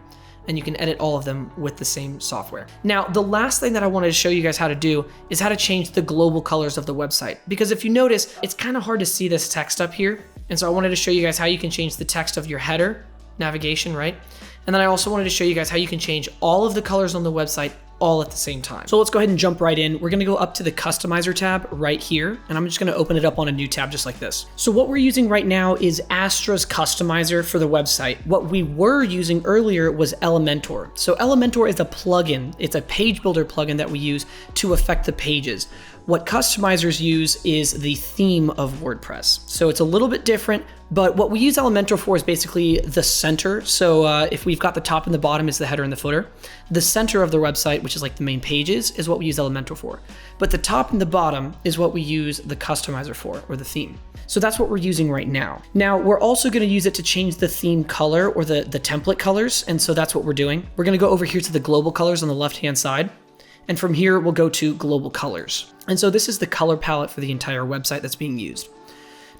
And you can edit all of them with the same software. Now, the last thing that I wanted to show you guys how to do is how to change the global colors of the website. Because if you notice, it's kind of hard to see this text up here. And so I wanted to show you guys how you can change the text of your header, navigation, right? And then I also wanted to show you guys how you can change all of the colors on the website all at the same time. So let's go ahead and jump right in. We're gonna go up to the customizer tab right here, and I'm just gonna open it up on a new tab just like this. So what we're using right now is Astra's customizer for the website. What we were using earlier was Elementor. So Elementor is a plugin. It's a page builder plugin that we use to affect the pages. What customizers use is the theme of WordPress. So it's a little bit different, but what we use Elementor for is basically the center. So if we've got the top and the bottom is the header and the footer, the center of the website, which is like the main pages, is what we use Elementor for. But the top and the bottom is what we use the customizer for, or the theme. So that's what we're using right now. Now, we're also gonna use it to change the theme color or the template colors. And so that's what we're doing. We're gonna go over here to the global colors on the left-hand side. And from here, we'll go to global colors. And so this is the color palette for the entire website that's being used.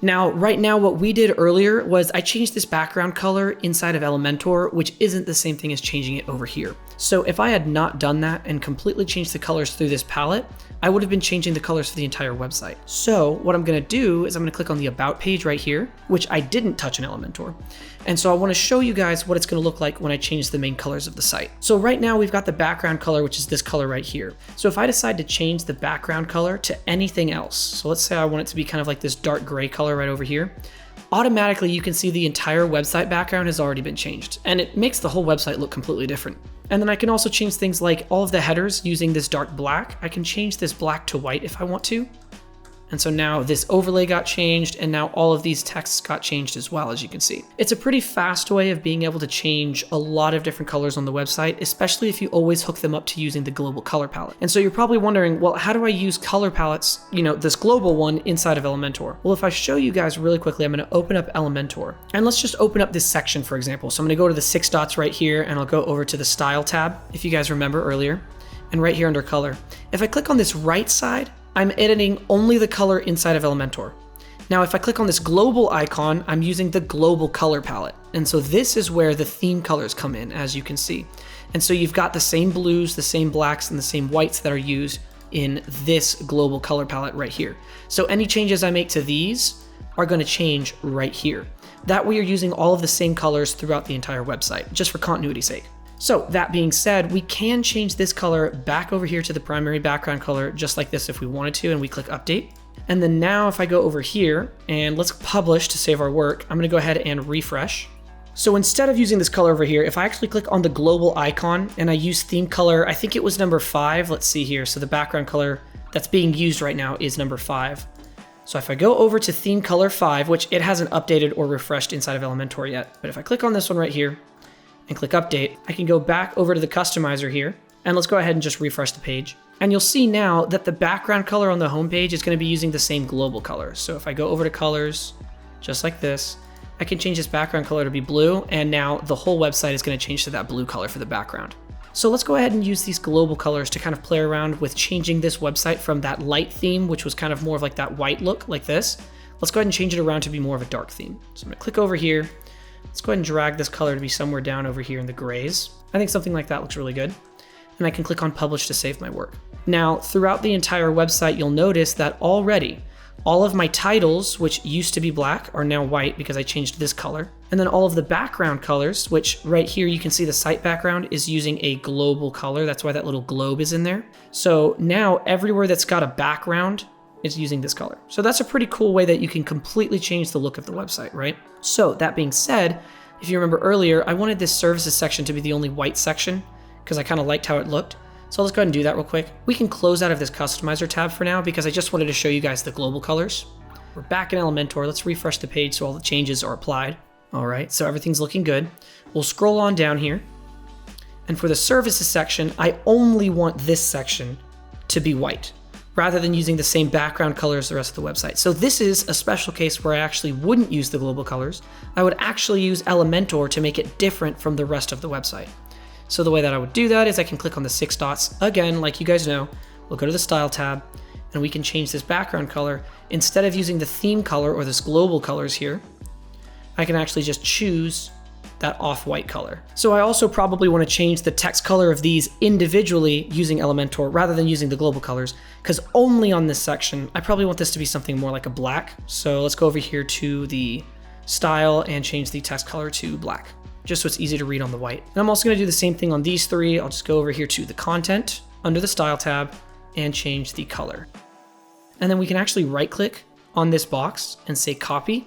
Now, right now, what we did earlier was I changed this background color inside of Elementor, which isn't the same thing as changing it over here. So if I had not done that and completely changed the colors through this palette, I would have been changing the colors for the entire website. So what I'm gonna do is I'm gonna click on the About page right here, which I didn't touch in Elementor. And so I wanna show you guys what it's gonna look like when I change the main colors of the site. So right now we've got the background color, which is this color right here. So if I decide to change the background color to anything else, so let's say I want it to be kind of like this dark gray color right over here, automatically you can see the entire website background has already been changed, and it makes the whole website look completely different. And then I can also change things like all of the headers using this dark black. I can change this black to white if I want to. And so now this overlay got changed, and now all of these texts got changed as well, as you can see. It's a pretty fast way of being able to change a lot of different colors on the website, especially if you always hook them up to using the global color palette. And so you're probably wondering, well, how do I use color palettes, this global one inside of Elementor? Well, if I show you guys really quickly, I'm gonna open up Elementor. And let's just open up this section, for example. So I'm gonna go to the 6 dots right here, and I'll go over to the Style tab, if you guys remember earlier, and right here under Color. If I click on this right side, I'm editing only the color inside of Elementor. Now, if I click on this global icon, I'm using the global color palette. And so this is where the theme colors come in, as you can see. And so you've got the same blues, the same blacks, and the same whites that are used in this global color palette right here. So any changes I make to these are gonna change right here. That way you're using all of the same colors throughout the entire website, just for continuity's sake. So that being said, we can change this color back over here to the primary background color, just like this if we wanted to, and we click update. And then now if I go over here and let's publish to save our work, I'm gonna go ahead and refresh. So instead of using this color over here, if I actually click on the global icon and I use theme color, I think it was number 5, let's see here. So the background color that's being used right now is number 5. So if I go over to theme color 5, which it hasn't updated or refreshed inside of Elementor yet, but if I click on this one right here, and click update, I can go back over to the customizer here, and let's go ahead and just refresh the page. And you'll see now that the background color on the home page is going to be using the same global color. So if I go over to colors, just like this, I can change this background color to be blue, and now the whole website is going to change to that blue color for the background. So let's go ahead and use these global colors to kind of play around with changing this website from that light theme, which was kind of more of like that white look like this. Let's go ahead and change it around to be more of a dark theme. So I'm going to click over here. Let's go ahead and drag this color to be somewhere down over here in the grays. I think something like that looks really good. And I can click on publish to save my work. Now, throughout the entire website, you'll notice that already all of my titles, which used to be black, are now white because I changed this color. And then all of the background colors, which right here you can see the site background is using a global color. That's why that little globe is in there. So now everywhere that's got a background is using this color. So that's a pretty cool way that you can completely change the look of the website, right? So that being said, if you remember earlier, I wanted this services section to be the only white section because I kind of liked how it looked. So let's go ahead and do that real quick. We can close out of this customizer tab for now because I just wanted to show you guys the global colors. We're back in Elementor. Let's refresh the page so all the changes are applied. All right, so everything's looking good. We'll scroll on down here. And for the services section, I only want this section to be white, rather than using the same background color as the rest of the website. So this is a special case where I actually wouldn't use the global colors. I would actually use Elementor to make it different from the rest of the website. So the way that I would do that is I can click on the 6 dots. Again, like you guys know, we'll go to the Style tab, and we can change this background color. Instead of using the theme color or this global colors here, I can actually just choose that off-white color. So I also probably want to change the text color of these individually using Elementor rather than using the global colors, because only on this section, I probably want this to be something more like a black. So let's go over here to the style and change the text color to black, just so it's easy to read on the white. And I'm also going to do the same thing on these 3. I'll just go over here to the content under the style tab and change the color. And then we can actually right click on this box and say copy.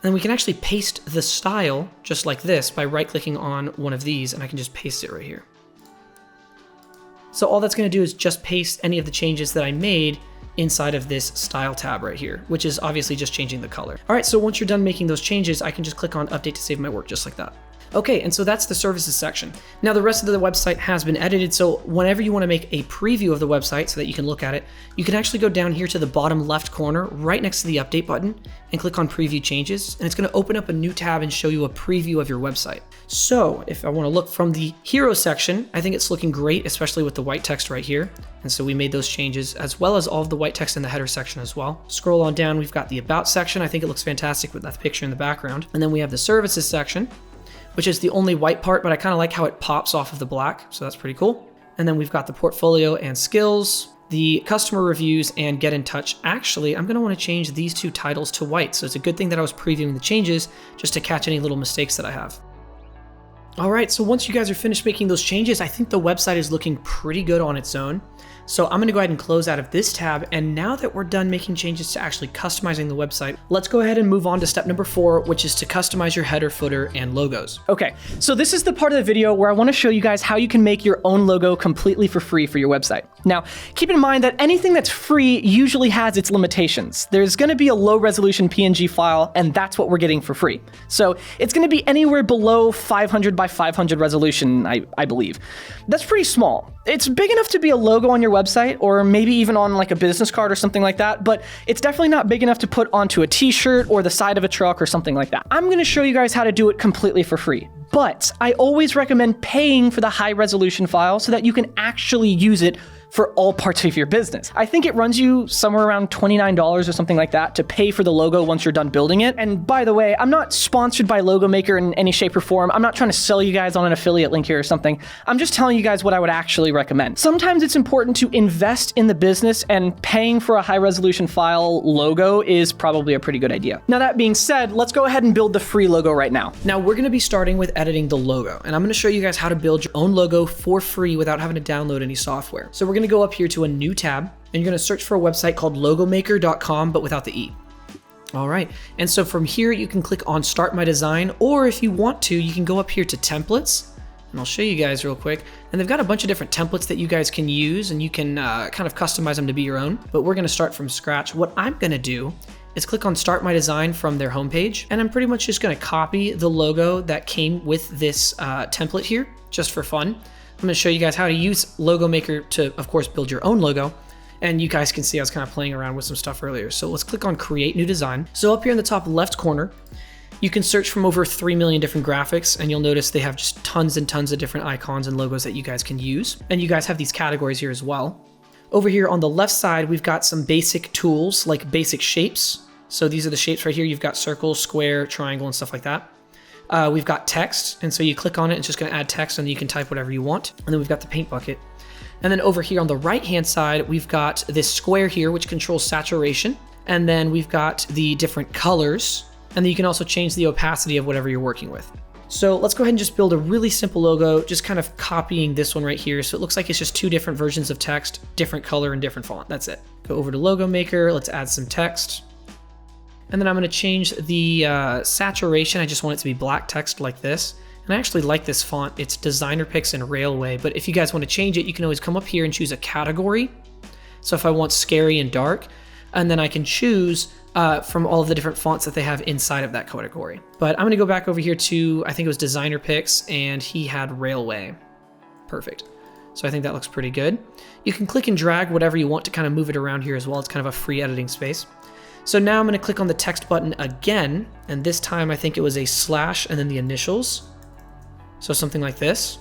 And then we can actually paste the style just like this by right clicking on one of these, and I can just paste it right here. So all that's going to do is just paste any of the changes that I made inside of this style tab right here, which is obviously just changing the color. All right, so once you're done making those changes, I can just click on update to save my work just like that. Okay, and so that's the services section. Now the rest of the website has been edited, so whenever you want to make a preview of the website so that you can look at it, you can actually go down here to the bottom left corner right next to the update button and click on preview changes, and it's going to open up a new tab and show you a preview of your website. So if I want to look from the hero section, I think it's looking great, especially with the white text right here. And so we made those changes, as well as all of the white text in the header section as well. Scroll on down, we've got the about section. I think it looks fantastic with that picture in the background. And then we have the services section, which is the only white part, but I kind of like how it pops off of the black, so that's pretty cool. And then we've got the portfolio and skills, the customer reviews, and get in touch. Actually, I'm gonna wanna change these 2 titles to white, so it's a good thing that I was previewing the changes just to catch any little mistakes that I have. All right, so once you guys are finished making those changes, I think the website is looking pretty good on its own. So I'm gonna go ahead and close out of this tab, and now that we're done making changes to actually customizing the website, let's go ahead and move on to step number 4, which is to customize your header, footer, and logos. Okay, so this is the part of the video where I want to show you guys how you can make your own logo completely for free for your website. Now, keep in mind that anything that's free usually has its limitations. There's going to be a low resolution PNG file, and that's what we're getting for free. So it's going to be anywhere below 500 by 500 resolution, I believe. That's pretty small. It's big enough to be a logo on your website, or maybe even on like a business card or something like that, but it's definitely not big enough to put onto a t-shirt or the side of a truck or something like that. I'm going to show you guys how to do it completely for free. But I always recommend paying for the high resolution file so that you can actually use it for all parts of your business. I think it runs you somewhere around $29 or something like that to pay for the logo once you're done building it. And by the way, I'm not sponsored by Logo Maker in any shape or form. I'm not trying to sell you guys on an affiliate link here or something. I'm just telling you guys what I would actually recommend. Sometimes it's important to invest in the business, and paying for a high resolution file logo is probably a pretty good idea. Now that being said, let's go ahead and build the free logo right now. Now we're gonna be starting with editing the logo, and I'm gonna show you guys how to build your own logo for free without having to download any software. So we're gonna go up here to a new tab, and you're gonna search for a website called logomaker.com, but without the E. All right, and so from here you can click on Start My Design, or if you want to, you can go up here to Templates, and I'll show you guys real quick. And they've got a bunch of different templates that you guys can use, and you can kind of customize them to be your own, but we're gonna start from scratch. What I'm gonna do is click on Start My Design from their homepage, and I'm pretty much just gonna copy the logo that came with this template here, just for fun. I'm gonna show you guys how to use Logo Maker to, of course, build your own logo. And you guys can see I was kind of playing around with some stuff earlier. So let's click on Create New Design. So up here in the top left corner, you can search from over 3 million different graphics, and you'll notice they have just tons and tons of different icons and logos that you guys can use. And you guys have these categories here as well. Over here on the left side, we've got some basic tools like basic shapes. So these are the shapes right here. You've got circle, square, triangle, and stuff like that. We've got text, and so you click on it, it's just gonna add text, and you can type whatever you want. And then we've got the paint bucket. And then over here on the right-hand side, we've got this square here, which controls saturation. And then we've got the different colors, and then you can also change the opacity of whatever you're working with. So let's go ahead and just build a really simple logo, just kind of copying this one right here. So it looks like it's just 2 different versions of text, different color and different font, that's it. Go over to Logo Maker, let's add some text. And then I'm gonna change the saturation. I just want it to be black text like this. And And I actually like this font. It's Designer Picks and Railway, but if you guys want to change it, you can always come up here and choose a category. So if I want scary and dark, and then I can choose from all of the different fonts that they have inside of that category. But I'm gonna go back over here to, I think it was Designer Picks, and he had Railway. Perfect. So I think that looks pretty good. You can click and drag whatever you want to kind of move it around here as well. It's kind of a free editing space. So now I'm gonna click on the text button again, and this time I think it was a slash and then the initials. So something like this.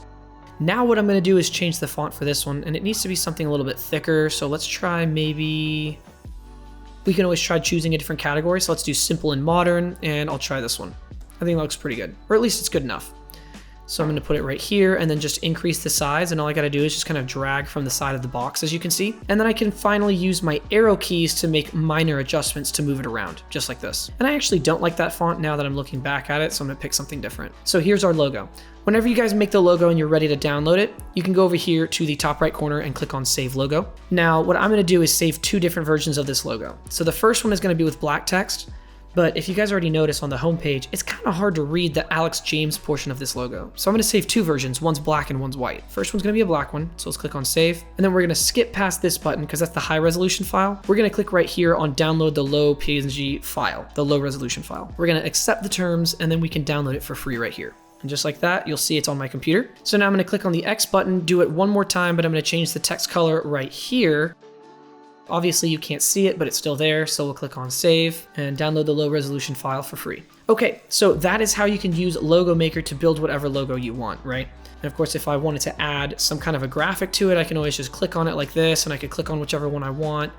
Now what I'm gonna do is change the font for this one, and it needs to be something a little bit thicker. So let's try maybe, we can always try choosing a different category. So let's do simple and modern, and I'll try this one. I think it looks pretty good, or at least it's good enough. So I'm gonna put it right here and then just increase the size, and all I gotta do is just kind of drag from the side of the box, as you can see. And then I can finally use my arrow keys to make minor adjustments to move it around, just like this. And I actually don't like that font now that I'm looking back at it, so I'm gonna pick something different. So here's our logo. Whenever you guys make the logo and you're ready to download it, you can go over here to the top right corner and click on Save Logo. Now, what I'm gonna do is save two different versions of this logo. So the first one is gonna be with black text, but if you guys already noticed on the home page, it's kind of hard to read the Alex James portion of this logo. So I'm gonna save two versions, one's black and one's white. First one's gonna be a black one, so let's click on Save. And then we're gonna skip past this button because that's the high resolution file. We're gonna click right here on Download the low PNG file, the low resolution file. We're gonna accept the terms, and then we can download it for free right here. And just like that, you'll see it's on my computer. So now I'm gonna click on the X button, do it one more time, but I'm gonna change the text color right here. Obviously you can't see it, but it's still there. So we'll click on Save and download the low resolution file for free. Okay, so that is how you can use Logo Maker to build whatever logo you want, right? And of course, if I wanted to add some kind of a graphic to it, I can always just click on it like this, and I could click on whichever one I want,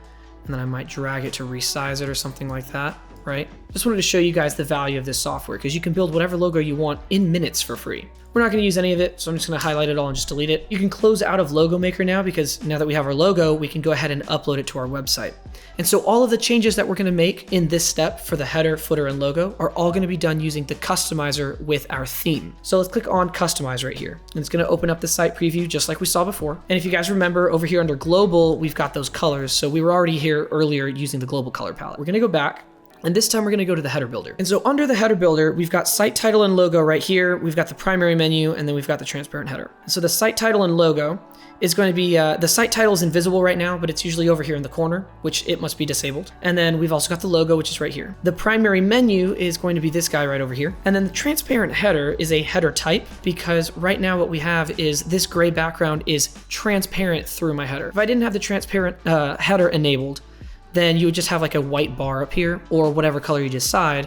and then I might drag it to resize it or something like that, right? Just wanted to show you guys the value of this software, because you can build whatever logo you want in minutes for free. We're not going to use any of it, so I'm just going to highlight it all and just delete it. You can close out of Logo Maker now, because now that we have our logo, we can go ahead and upload it to our website. And so all of the changes that we're going to make in this step for the header, footer, and logo are all going to be done using the customizer with our theme. So let's click on Customize right here, and it's going to open up the site preview just like we saw before. And if you guys remember, over here under Global, we've got those colors. So we were already here earlier using the Global color palette. We're going to go back. And this time we're gonna go to the header builder. And so under the header builder, we've got site title and logo right here. We've got the primary menu, and then we've got the transparent header. So the site title and logo is going to be, the site title is invisible right now, but it's usually over here in the corner, which it must be disabled. And then we've also got the logo, which is right here. The primary menu is going to be this guy right over here. And then the transparent header is a header type, because right now what we have is this gray background is transparent through my header. If I didn't have the transparent header enabled, then you would just have like a white bar up here, or whatever color you decide,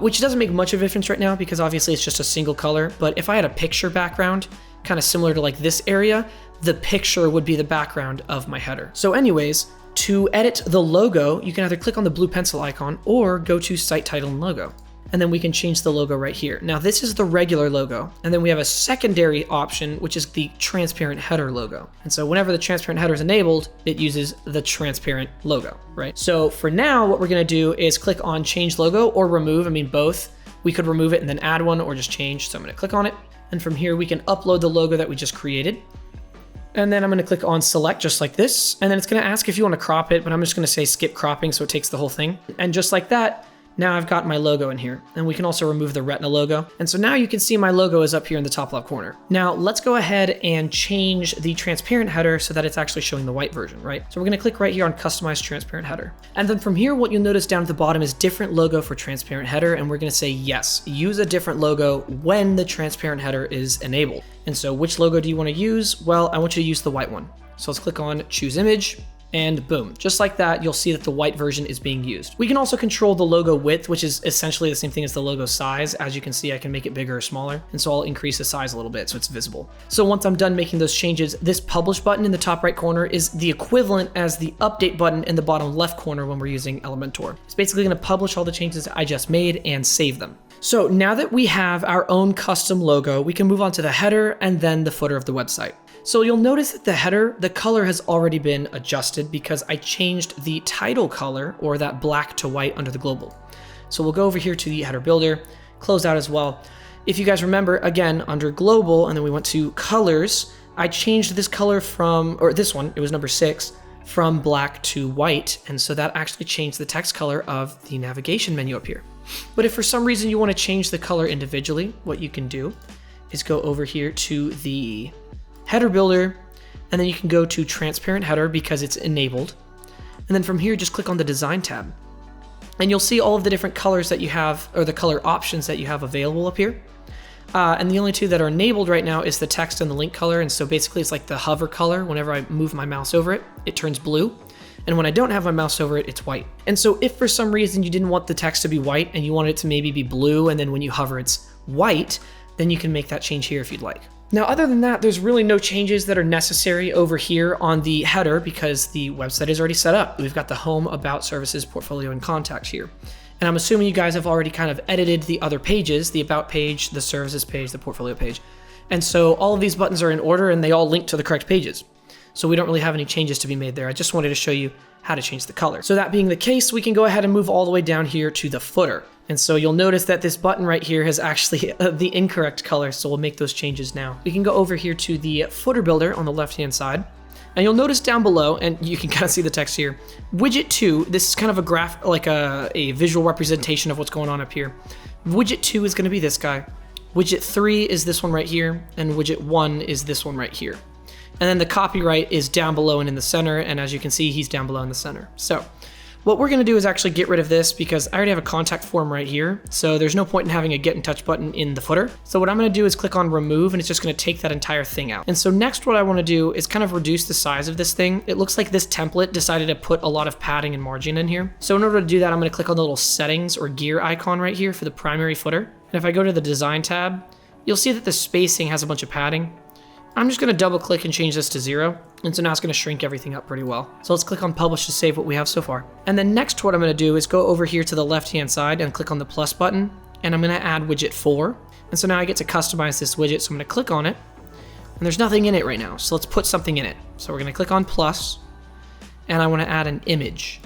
which doesn't make much of a difference right now because obviously it's just a single color. But if I had a picture background, kind of similar to like this area, the picture would be the background of my header. So anyways, to edit the logo, you can either click on the blue pencil icon or go to Site Title and Logo. And then we can change the logo right here. Now this is the regular logo, and then we have a secondary option, which is the transparent header logo. And so whenever the transparent header is enabled, it uses the transparent logo, right? So for now, what we're gonna do is click on Change Logo or Remove. I mean, both. We could remove it and then add one, or just change. So I'm gonna click on it. And from here, we can upload the logo that we just created. And then I'm gonna click on Select just like this. And then it's gonna ask if you wanna crop it, but I'm just gonna say skip cropping so it takes the whole thing. And just like that, now I've got my logo in here, and we can also remove the retina logo. And so now you can see my logo is up here in the top left corner. Now let's go ahead and change the transparent header so that it's actually showing the white version, right? So we're gonna click right here on Customize Transparent Header. And then from here, what you'll notice down at the bottom is different logo for transparent header, and we're gonna say yes, use a different logo when the transparent header is enabled. And so which logo do you wanna use? Well, I want you to use the white one. So let's click on Choose Image. And boom, just like that, you'll see that the white version is being used. We can also control the logo width, which is essentially the same thing as the logo size. As you can see, I can make it bigger or smaller. And so I'll increase the size a little bit so it's visible. So once I'm done making those changes, this publish button in the top right corner is the equivalent as the update button in the bottom left corner when we're using Elementor. It's basically gonna publish all the changes I just made and save them. So now that we have our own custom logo, we can move on to the header and then the footer of the website. So you'll notice that the header, the color has already been adjusted because I changed the title color, or that black to white under the global. So we'll go over here to the header builder, close out as well. If you guys remember, again, under global, and then we went to colors, I changed this color from, or this one, it was number 6, from black to white. And so that actually changed the text color of the navigation menu up here. But if for some reason you want to change the color individually, what you can do is go over here to the header builder, and then you can go to transparent header because it's enabled. And then from here, just click on the design tab. And you'll see all of the different colors that you have, or the color options that you have available up here. And the only two that are enabled right now is the text and the link color. And so basically it's like the hover color. Whenever I move my mouse over it, it turns blue. And when I don't have my mouse over it, it's white. And so if for some reason you didn't want the text to be white and you want it to maybe be blue, and then when you hover it's white, then you can make that change here if you'd like. Now, other than that, there's really no changes that are necessary over here on the header because the website is already set up. We've got the home, about, services, portfolio, and contact here. And I'm assuming you guys have already kind of edited the other pages, the about page, the services page, the portfolio page. And so all of these buttons are in order and they all link to the correct pages. So we don't really have any changes to be made there. I just wanted to show you how to change the color. So that being the case, we can go ahead and move all the way down here to the footer. And so you'll notice that this button right here has actually the incorrect color, so we'll make those changes now. We can go over here to the footer builder on the left-hand side, and you'll notice down below, and you can kind of see the text here, widget 2, this is kind of a graph, like a visual representation of what's going on up here. Widget 2 is gonna be this guy. Widget 3 is this one right here, and widget 1 is this one right here. And then the copyright is down below and in the center, and as you can see, he's down below in the center. So what we're gonna do is actually get rid of this because I already have a contact form right here, so there's no point in having a get in touch button in the footer. So what I'm gonna do is click on remove, and it's just gonna take that entire thing out. And so next what I wanna do is kind of reduce the size of this thing. It looks like this template decided to put a lot of padding and margin in here. So in order to do that, I'm gonna click on the little settings or gear icon right here for the primary footer. And if I go to the design tab, you'll see that the spacing has a bunch of padding. I'm just gonna double click and change this to 0. And so now it's gonna shrink everything up pretty well. So let's click on publish to save what we have so far. And then next what I'm gonna do is go over here to the left-hand side and click on the plus button, and I'm gonna add widget 4. And so now I get to customize this widget, so I'm gonna click on it, and there's nothing in it right now, so let's put something in it. So we're gonna click on plus, and I wanna add an image.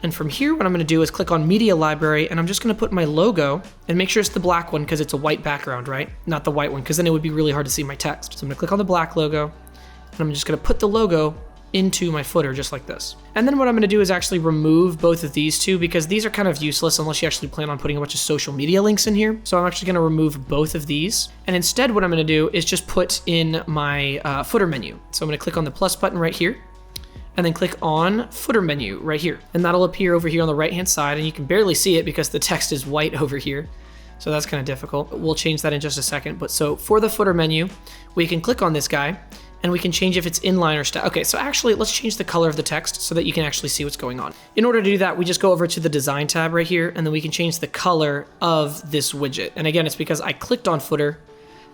And from here, what I'm gonna do is click on media library, and I'm just gonna put my logo and make sure it's the black one because it's a white background, right? Not the white one, because then it would be really hard to see my text. So I'm gonna click on the black logo, and I'm just gonna put the logo into my footer just like this. And then what I'm gonna do is actually remove both of these two because these are kind of useless unless you actually plan on putting a bunch of social media links in here. So I'm actually gonna remove both of these. And instead what I'm gonna do is just put in my footer menu. So I'm gonna click on the plus button right here, and then click on footer menu right here. And that'll appear over here on the right-hand side, and you can barely see it because the text is white over here. So that's kind of difficult. We'll change that in just a second. But so for the footer menu, we can click on this guy, and we can change if it's inline or static. Okay, so actually let's change the color of the text so that you can actually see what's going on. In order to do that, we just go over to the design tab right here, and then we can change the color of this widget. And again, it's because I clicked on footer,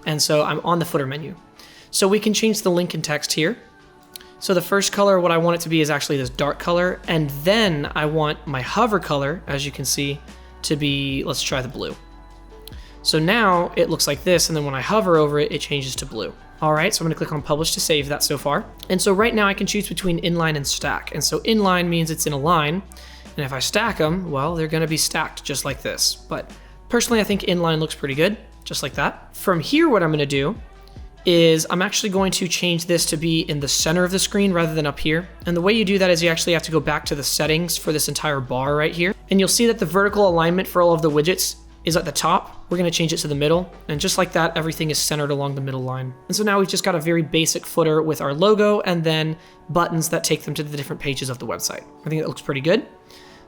and so I'm on the footer menu. So we can change the link and text here. So the first color, what I want it to be is actually this dark color, and then I want my hover color, as you can see, to be, let's try the blue. So now it looks like this, and then when I hover over it, it changes to blue. All right, so I'm gonna click on publish to save that so far. And so right now I can choose between inline and stack. And so inline means it's in a line, and if I stack them, well, they're gonna be stacked just like this. But personally, I think inline looks pretty good, just like that. From here, what I'm gonna do is I'm actually going to change this to be in the center of the screen rather than up here. And the way you do that is you actually have to go back to the settings for this entire bar right here. And you'll see that the vertical alignment for all of the widgets is at the top. We're gonna change it to the middle. And just like that, everything is centered along the middle line. And so now we've just got a very basic footer with our logo and then buttons that take them to the different pages of the website. I think that looks pretty good.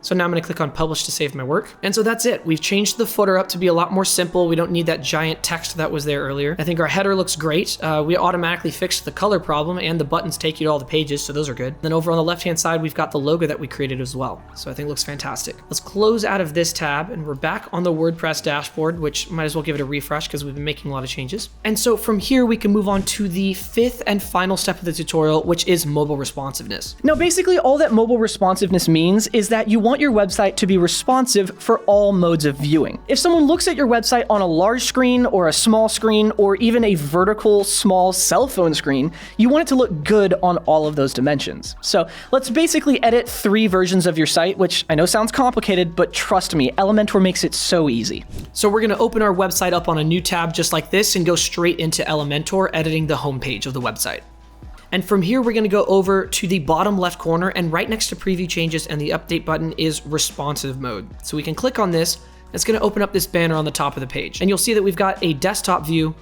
So now I'm gonna click on publish to save my work. And so that's it. We've changed the footer up to be a lot more simple. We don't need that giant text that was there earlier. I think our header looks great. We automatically fixed the color problem and the buttons take you to all the pages, so those are good. Then over on the left-hand side, we've got the logo that we created as well. So I think it looks fantastic. Let's close out of this tab and we're back on the WordPress dashboard, which might as well give it a refresh because we've been making a lot of changes. And so from here, we can move on to the fifth and final step of the tutorial, which is mobile responsiveness. Now, basically all that mobile responsiveness means is that you want your website to be responsive for all modes of viewing. If someone looks at your website on a large screen or a small screen or even a vertical small cell phone screen, you want it to look good on all of those dimensions. So let's basically edit 3 versions of your site, which I know sounds complicated, but trust me, Elementor makes it so easy. So we're gonna open our website up on a new tab just like this and go straight into Elementor, editing the homepage of the website. And from here, we're gonna go over to the bottom left corner, and right next to preview changes and the update button is responsive mode. So we can click on this, It's going to open up this banner on the top of the page. And you'll see that we've got a desktop view,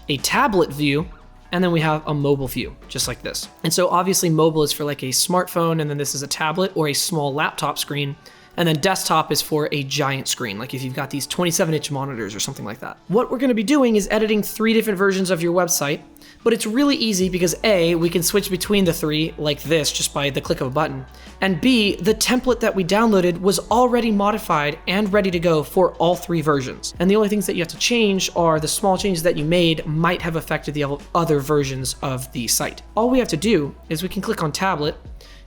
a tablet view, and then we have a mobile view, just like this. And so obviously mobile is for like a smartphone, and then this is a tablet or a small laptop screen. And then desktop is for a giant screen, like if you've got these 27-inch monitors or something like that. What we're gonna be doing is editing 3 different versions of your website, but it's really easy because A, we can switch between the 3 like this just by the click of a button, and B, the template that we downloaded was already modified and ready to go for all 3 versions. And the only things that you have to change are the small changes that you made might have affected the other versions of the site. All we have to do is we can click on tablet,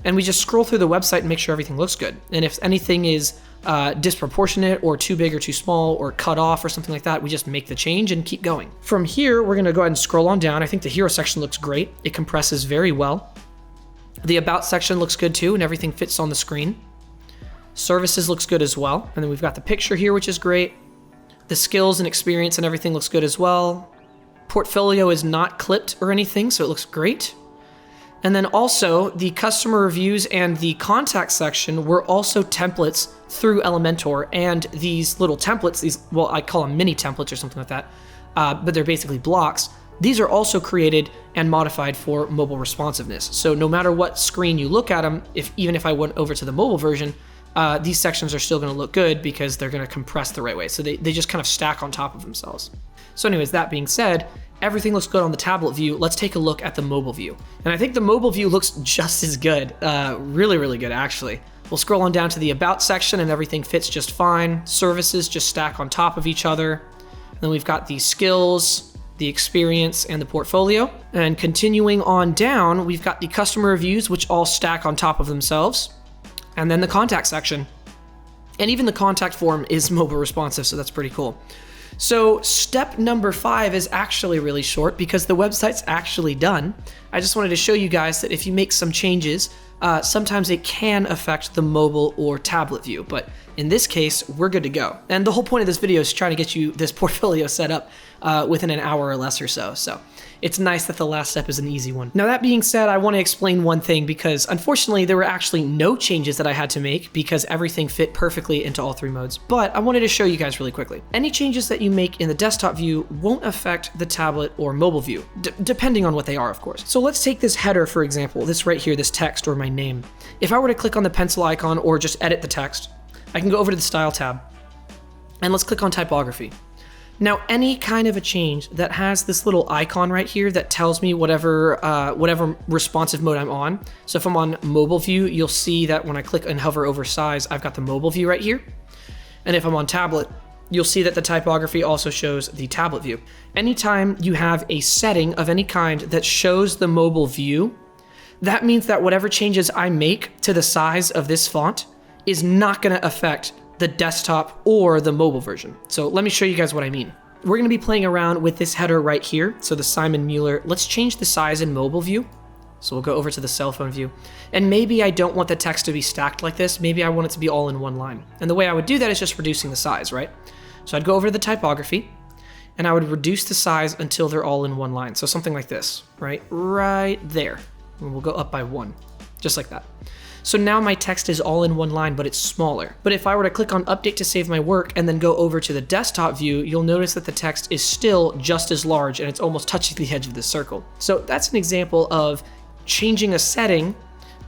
and we just scroll through the website and make sure everything looks good. And if anything is disproportionate or too big or too small or cut off or something like that, we just make the change and keep going. From here, we're gonna go ahead and scroll on down. I think the hero section looks great. It compresses very well. The about section looks good too, and everything fits on the screen. Services looks good as well. And then we've got the picture here, which is great. The skills and experience and everything looks good as well. Portfolio is not clipped or anything, so it looks great. And then also the customer reviews and the contact section were also templates through Elementor, and these little templates, these, well, I call them mini templates or something like that, but they're basically blocks. These are also created and modified for mobile responsiveness. So no matter what screen you look at them, even if I went over to the mobile version, these sections are still gonna look good because they're gonna compress the right way. So they just kind of stack on top of themselves. So anyways, that being said, everything looks good on the tablet view. Let's take a look at the mobile view. And I think the mobile view looks just as good. Really, really good, actually. We'll scroll on down to the About section and everything fits just fine. Services just stack on top of each other. And then we've got the skills, the experience, and the portfolio. And continuing on down, we've got the customer reviews, which all stack on top of themselves. And then the contact section. And even the contact form is mobile responsive, so that's pretty cool. So step number 5 is actually really short because the website's actually done. I just wanted to show you guys that if you make some changes, sometimes it can affect the mobile or tablet view, but in this case, we're good to go. And the whole point of this video is trying to get you this portfolio set up within an hour or less or so. So it's nice that the last step is an easy one. Now that being said, I want to explain one thing because unfortunately there were actually no changes that I had to make because everything fit perfectly into all 3 modes. But I wanted to show you guys really quickly. Any changes that you make in the desktop view won't affect the tablet or mobile view, depending on what they are, of course. So let's take this header, for example, this right here, this text or my name. If I were to click on the pencil icon or just edit the text, I can go over to the Style tab and let's click on Typography. Now, any kind of a change that has this little icon right here that tells me whatever responsive mode I'm on. So if I'm on mobile view, you'll see that when I click and hover over size, I've got the mobile view right here. And if I'm on tablet, you'll see that the typography also shows the tablet view. Anytime you have a setting of any kind that shows the mobile view, that means that whatever changes I make to the size of this font is not gonna affect the desktop or the mobile version. So let me show you guys what I mean. We're gonna be playing around with this header right here. So the Simon Mueller, let's change the size in mobile view. So we'll go over to the cell phone view. And maybe I don't want the text to be stacked like this. Maybe I want it to be all in one line. And the way I would do that is just reducing the size, right? So I'd go over to the typography and I would reduce the size until they're all in one line. So something like this, right? Right there. And we'll go up by 1, just like that. So now my text is all in one line, but it's smaller. But if I were to click on Update to save my work and then go over to the desktop view, you'll notice that the text is still just as large and it's almost touching the edge of the circle. So that's an example of changing a setting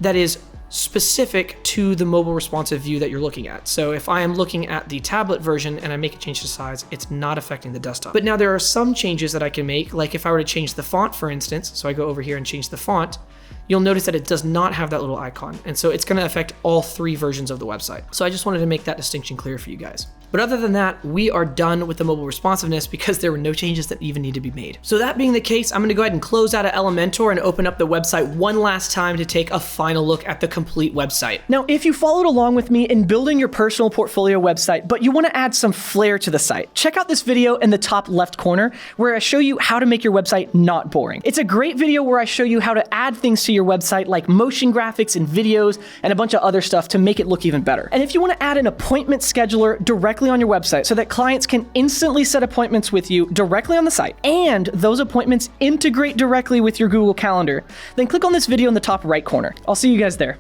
that is specific to the mobile responsive view that you're looking at. So if I am looking at the tablet version and I make a change to size, it's not affecting the desktop. But now there are some changes that I can make, like if I were to change the font, for instance, so I go over here and change the font, you'll notice that it does not have that little icon. And so it's gonna affect all 3 versions of the website. So I just wanted to make that distinction clear for you guys. But other than that, we are done with the mobile responsiveness because there were no changes that even need to be made. So that being the case, I'm gonna go ahead and close out of Elementor and open up the website one last time to take a final look at the complete website. Now, if you followed along with me in building your personal portfolio website, but you want to add some flair to the site, check out this video in the top left corner where I show you how to make your website not boring. It's a great video where I show you how to add things to your website like motion graphics and videos and a bunch of other stuff to make it look even better. And if you want to add an appointment scheduler directly on your website so that clients can instantly set appointments with you directly on the site, and those appointments integrate directly with your Google Calendar, then click on this video in the top right corner. I'll see you guys there.